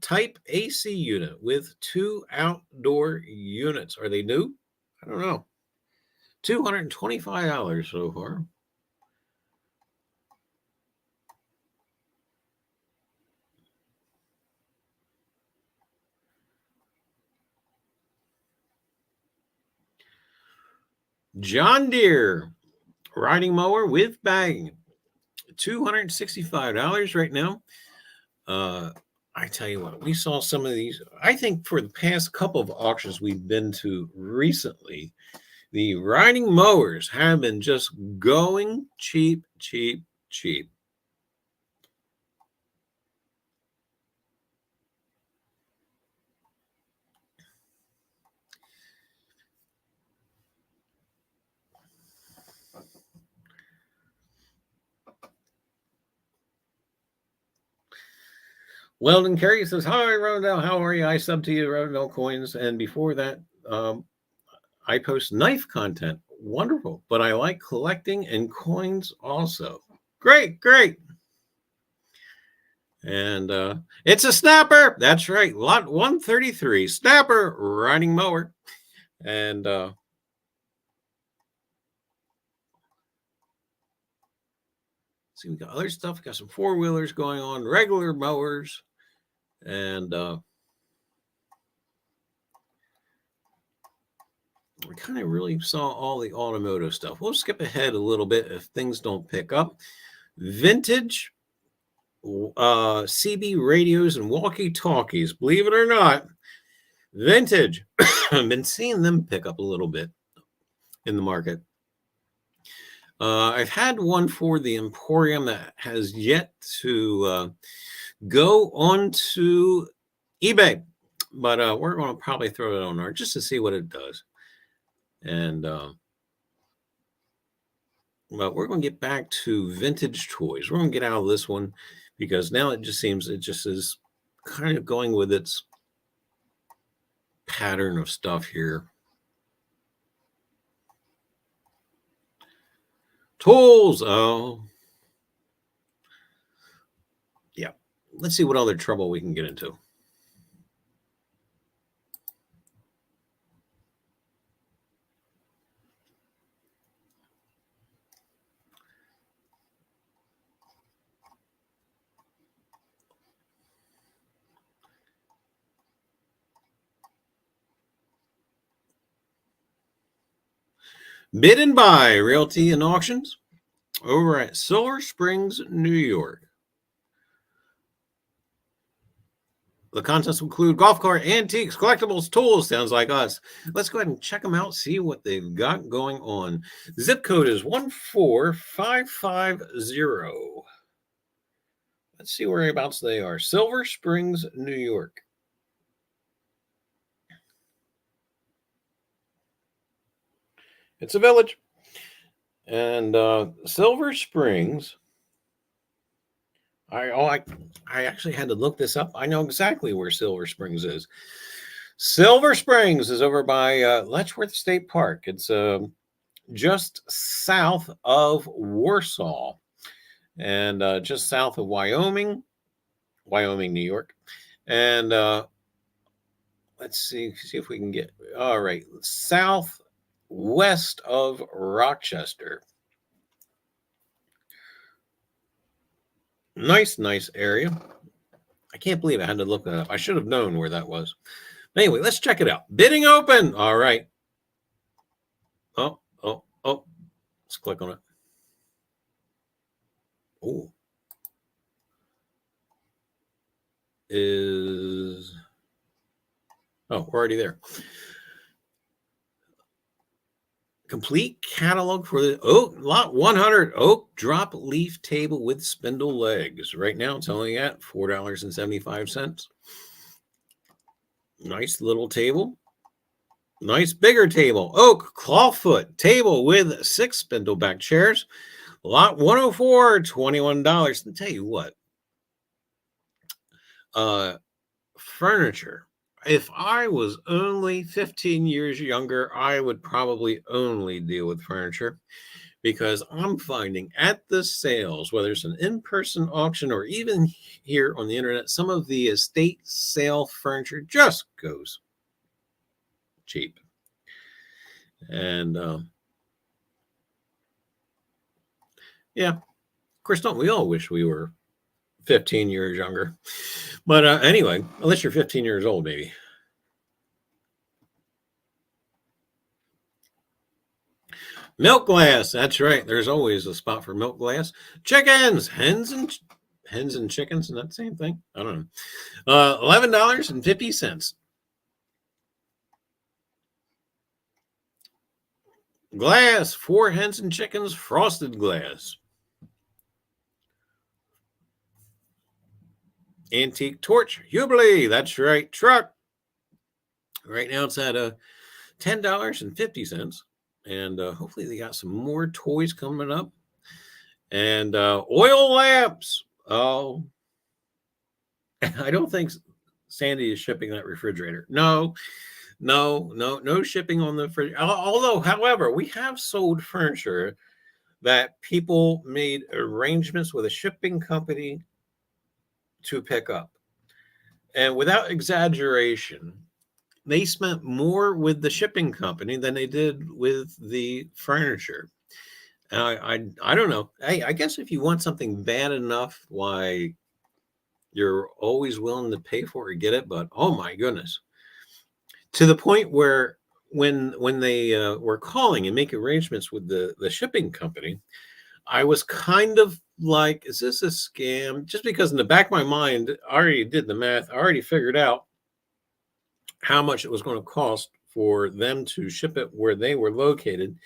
Type AC unit with 2 outdoor units. Are they new? I don't know. $225 so far. John Deere riding mower with bag. $265 right now. I tell you what, we saw some of these. I think for the past couple of auctions we've been to recently, the riding mowers have been just going cheap, cheap, cheap. Weldon Carey says, hi, Rondell, how are you? I sub to you, Rondell Coins. And before that, I post knife content. Wonderful. But I like collecting and coins also. Great, great. And it's a snapper. That's right. Lot 133. Snapper riding mower. And see, we got other stuff. We got some four-wheelers going on, regular mowers. And we kind of really saw all the automotive stuff. We'll skip ahead a little bit if things don't pick up. Vintage CB radios and walkie-talkies. Believe it or not, vintage. I've been seeing them pick up a little bit in the market. I've had one for the Emporium that has yet to go onto eBay, but we're going to probably throw it on there just to see what it does. And but we're going to get back to vintage toys. We're going to get out of this one because now it just seems it just is kind of going with its pattern of stuff here. Tools. Oh, yeah. Let's see what other trouble we can get into. Bid and buy realty and auctions over at Silver Springs, New York. The contests include golf cart, antiques, collectibles, tools. Sounds like us. Let's go ahead and check them out, see what they've got going on. Zip code is 14550. Let's see whereabouts they are. Silver Springs, New York. It's a village. And Silver Springs, I actually had to look this up. I know exactly where Silver Springs is. Silver Springs is over by Letchworth State Park. It's just south of Warsaw and just south of Wyoming, New York. And let's see if we can get, all right, southwest of Rochester. Nice area. I can't believe I had to look that up. I should have known where that was. Anyway, let's check it out. Bidding open. All right. Oh. Let's click on it. Oh. We're already there. Complete catalog for the lot 100 oak drop leaf table with spindle legs. Right now it's only at $4.75. Nice little table. Nice bigger table. Oak clawfoot table with 6 spindle back chairs. Lot 104, $21. And tell you what, furniture If I was only 15 years younger, I would probably only deal with furniture, because I'm finding at the sales, whether it's an in-person auction or even here on the internet, some of the estate sale furniture just goes cheap. And yeah, of course, don't we all wish we were 15 years younger? But anyway, unless you're 15 years old, maybe. Milk glass. That's right. There's always a spot for milk glass. Chickens, hens and chickens, and that the same thing? I don't know. $11.50. Glass, 4 hens and chickens, frosted glass. Antique torch, Jubilee. That's right. Truck. Right now it's at $10.50. And hopefully they got some more toys coming up. And oil lamps. Oh, I don't think Sandy is shipping that refrigerator. No shipping on the fridge. Although, however, we have sold furniture that people made arrangements with a shipping company to pick up. And without exaggeration, they spent more with the shipping company than they did with the furniture. And I don't know. I guess if you want something bad enough, why, you're always willing to pay for it or get it. But oh my goodness, to the point where when they were calling and make arrangements with the shipping company, I was kind of like, is this a scam? Just because in the back of my mind, I already did the math. I already figured out how much it was going to cost for them to ship it where they were located.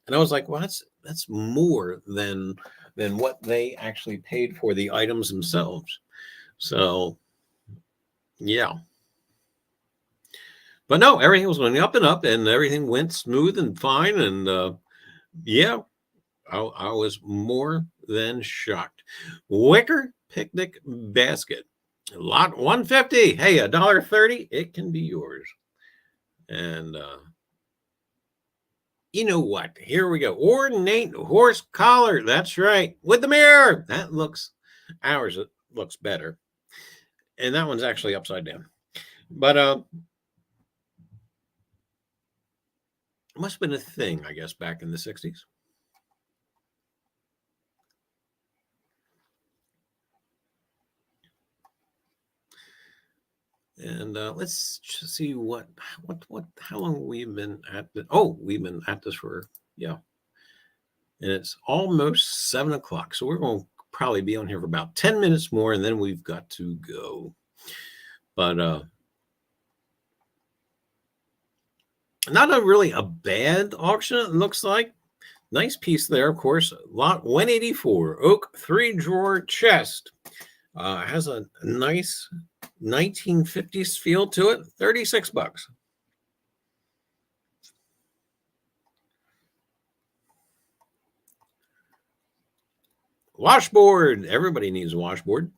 And I was like, well, that's more than what they actually paid for the items themselves. So, yeah. But no, everything was going up and up, and everything went smooth and fine. And yeah, I was more than shocked. Wicker picnic basket, lot 150. Hey, $1.30. It can be yours. And you know what? Here we go. Ornate horse collar. That's right. With the mirror. That looks, ours it looks better. And that one's actually upside down. But it must have been a thing, I guess, back in the 60s. And let's see how long we've been at this. Oh, we've been at this for, yeah. And it's almost 7 o'clock. So we're going to probably be on here for about 10 minutes more, and then we've got to go. But not a bad auction, it looks like. Nice piece there, of course. Lot 184, oak 3-drawer chest. Has a nice 1950s feel to it. $36. Washboard. Everybody needs a washboard.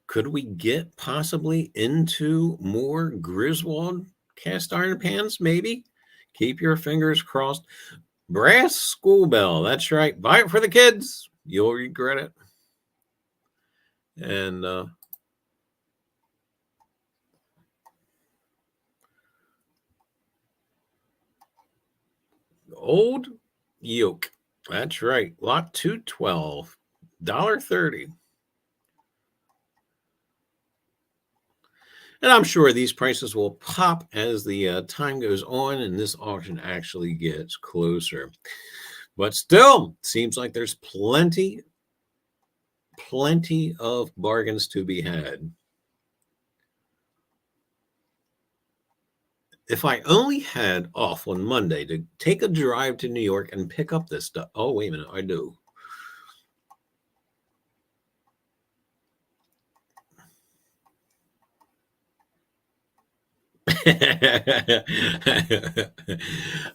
Could we get possibly into more Griswold cast iron pans? Maybe. Keep your fingers crossed. Brass school bell. That's right. Buy it for the kids. You'll regret it. And old yoke. That's right. Lot 212. $1.30. And I'm sure these prices will pop as the time goes on and this auction actually gets closer. But still, seems like there's plenty of bargains to be had. If I only had off on Monday to take a drive to New York and pick up this stuff. Oh, wait a minute, I do.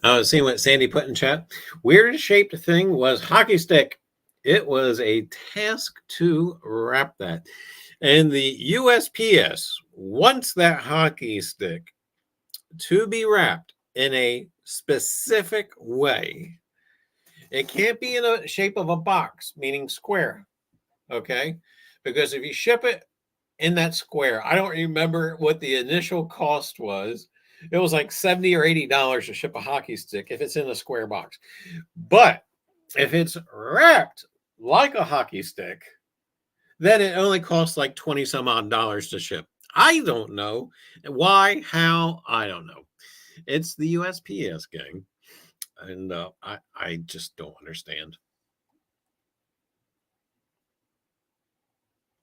I was seeing what Sandy put in chat. Weirdest shaped thing was hockey stick. it was a task to wrap that. And the USPS wants that hockey stick to be wrapped in a specific way. It can't be in a shape of a box, meaning square. Okay. Because if you ship it in that square, I don't remember what the initial cost was. It was like $70 or $80 to ship a hockey stick if it's in a square box. But if it's wrapped like a hockey stick, then it only costs like 20 some odd dollars to ship. I don't know why, how, I don't know. It's the USPS gang. And I just don't understand.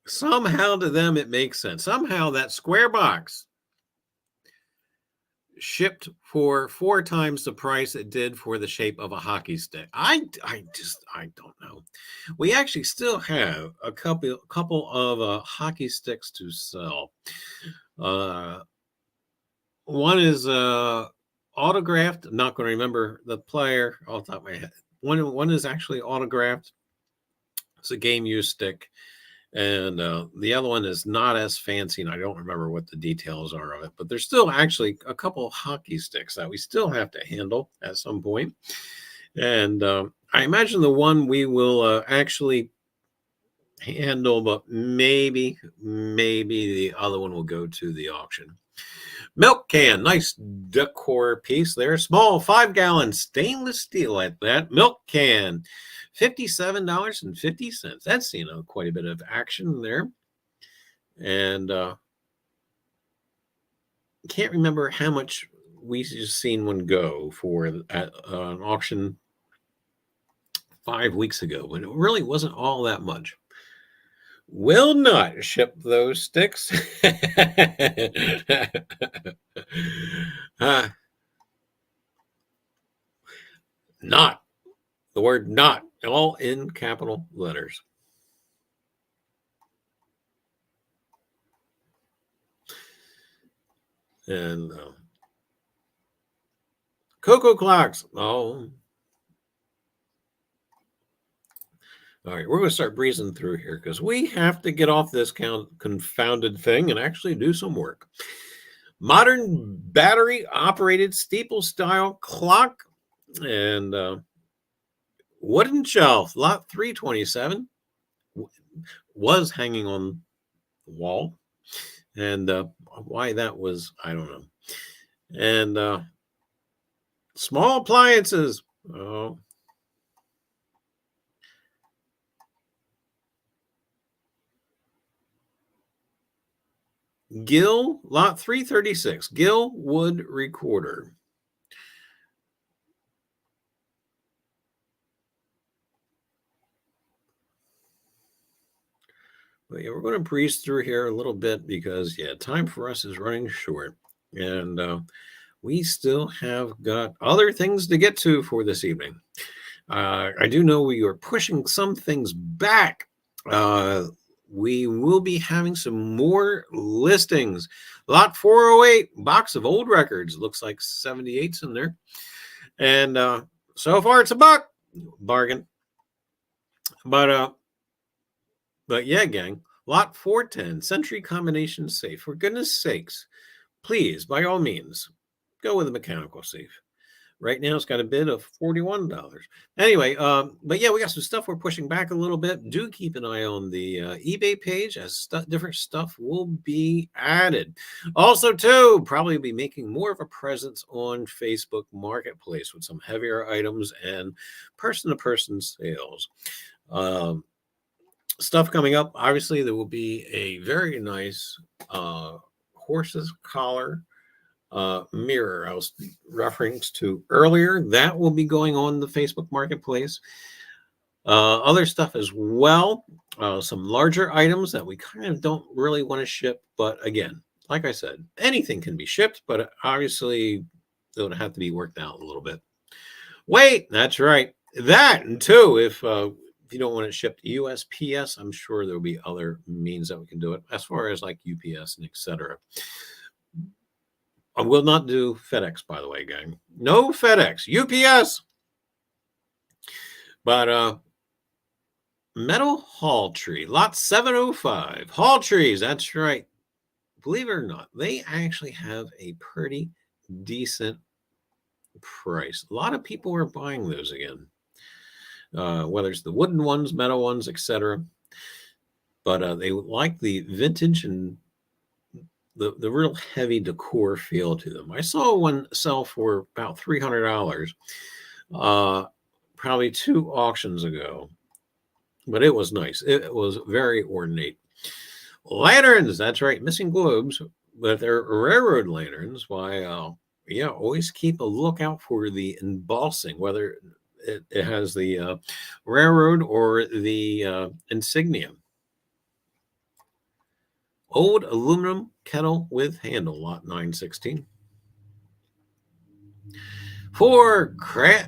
Somehow to them it makes sense. Somehow that square box shipped for 4 times the price it did for the shape of a hockey stick. I don't know. We actually still have a couple of hockey sticks to sell. One is autographed. I'm not going to remember the player off the top of my head. One is actually autographed. It's a game use stick. And the other one is not as fancy, and I don't remember what the details are of it. But there's still actually a couple of hockey sticks that we still have to handle at some point. And I imagine the one we will actually handle, but maybe the other one will go to the auction. Milk can, nice decor piece there. Small 5-gallon stainless steel at that. Milk can, $57.50. That's, quite a bit of action there. And can't remember how much we just seen one go for at an auction 5 weeks ago, but it really wasn't all that much. Will not ship those sticks. Not. The word not, all in capital letters. And Cocoa clocks. Oh. All right, we're going to start breezing through here because we have to get off this confounded thing and actually do some work. Modern battery operated steeple style clock and wooden shelf, lot 327, was hanging on the wall. And why that was, I don't know. And small appliances. Oh. Gill, lot 336, Gill wood recorder. But yeah, we're going to breeze through here a little bit because, time for us is running short. And we still have got other things to get to for this evening. I do know we are pushing some things back. We will be having some more listings. Lot 408, box of old records. Looks like 78's in there. And so far it's a buck. Bargain. But yeah, gang. Lot 410, Century Combination Safe. For goodness sakes, please, by all means, go with a mechanical safe. Right now, it's got a bid of $41. Anyway, but yeah, we got some stuff we're pushing back a little bit. Do keep an eye on the eBay page as different stuff will be added. Also, too, probably be making more of a presence on Facebook Marketplace with some heavier items and person-to-person sales. Stuff coming up. Obviously, there will be a very nice horse's collar mirror I was referring to earlier. That will be going on the Facebook Marketplace. Other stuff as well. Some larger items that we kind of don't really want to ship. But again, like I said, anything can be shipped, but obviously it would have to be worked out a little bit. Wait, that's right. That and too, if you don't want it shipped to USPS, I'm sure there'll be other means that we can do it as far as like UPS and etc. I will not do FedEx, by the way, gang. No FedEx, UPS. But Metal hall tree, lot 705. Hall trees, that's right. Believe it or not, they actually have a pretty decent price. A lot of people are buying those again, whether it's the wooden ones, metal ones, etc. But they like the vintage and the real heavy decor feel to them. I saw one sell for about $300, probably 2 auctions ago, but it was nice. It was very ornate. Lanterns, that's right, missing globes, but they're railroad lanterns. Why, yeah, always keep a lookout for the embossing, whether it has the railroad or the insignia. Old aluminum kettle with handle, lot 916. For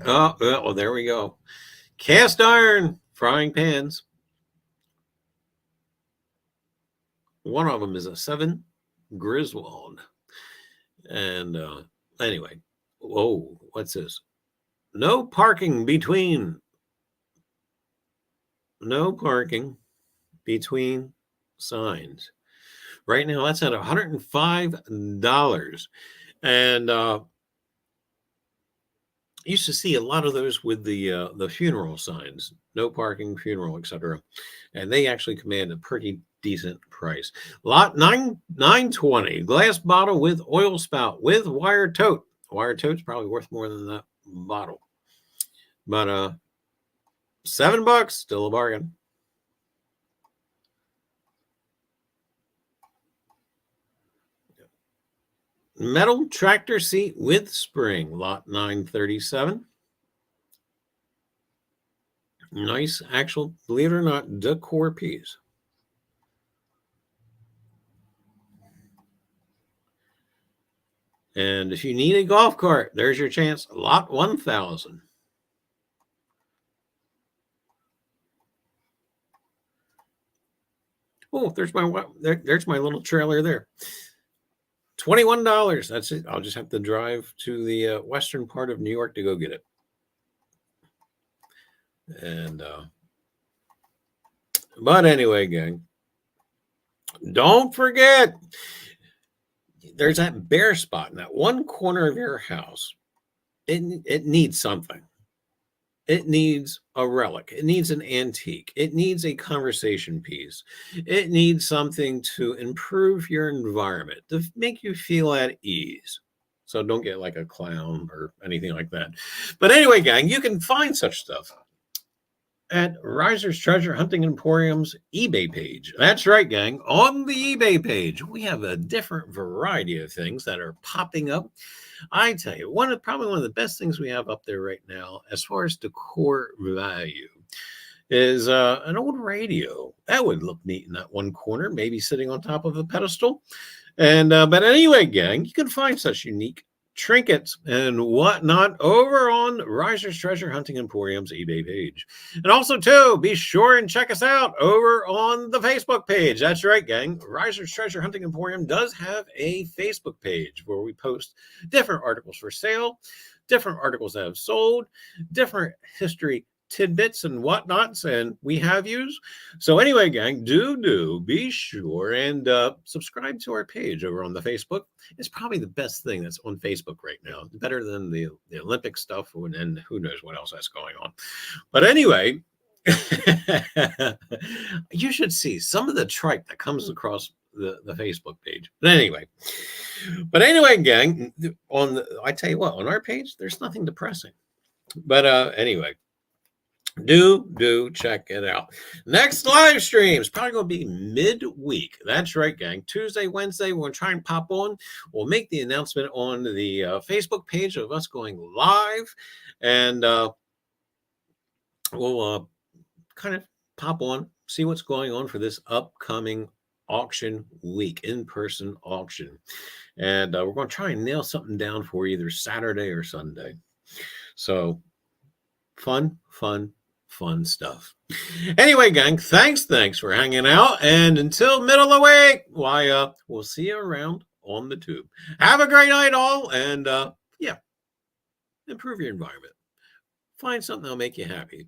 oh, there we go. Cast iron frying pans. One of them is a 7 Griswold. And anyway, whoa, what's this? No parking between signs. Right now, that's at $105. And used to see a lot of those with the funeral signs, no parking, funeral, etc. And they actually command a pretty decent price. Lot 920, glass bottle with oil spout with wire tote. Wire tote's probably worth more than that bottle. But $7, still a bargain. Metal tractor seat with spring, lot 937. Nice, actual, believe it or not, decor piece. And if you need a golf cart, there's your chance. Lot 1000. Oh, there's my little trailer there. $21. That's it. I'll just have to drive to the western part of New York to go get it. And but anyway, gang, don't forget there's that bare spot in that one corner of your house. It needs something. It needs a relic. It needs an antique. It needs a conversation piece. It needs something to improve your environment, to make you feel at ease. So don't get like a clown or anything like that. But anyway, gang, you can find such stuff at Riser's Treasure Hunting Emporium's eBay page. That's right, gang. On the eBay page, we have a different variety of things that are popping up. I tell you, probably one of the best things we have up there right now, as far as decor value, is an old radio. That would look neat in that one corner, maybe sitting on top of a pedestal. And but anyway, gang, you can find such unique trinkets and whatnot over on Riser's Treasure Hunting Emporium's eBay page. And also, too, be sure and check us out over on the Facebook page. That's right, gang. Riser's Treasure Hunting Emporium does have a Facebook page where we post different articles for sale, different articles that have sold, different history tidbits and whatnots, and we have yous. So anyway, gang, do be sure and subscribe to our page over on the Facebook. It's probably the best thing that's on Facebook right now, better than the Olympic stuff, and who knows what else that's going on. But anyway, you should see some of the tripe that comes across the Facebook page. But anyway, gang, I tell you what, on our page, there's nothing depressing. But anyway, do check it out. Next live stream is probably going to be midweek. That's right, gang. Tuesday, Wednesday, we're going to try and pop on. We'll make the announcement on the Facebook page of us going live, and we'll kind of pop on, see what's going on for this upcoming auction week, in-person auction. And we're going to try and nail something down for either Saturday or Sunday. So fun stuff. Anyway, gang, thanks for hanging out. And until middle of the week, we'll see you around on the tube. Have a great night, all. And yeah, improve your environment. Find something that'll make you happy.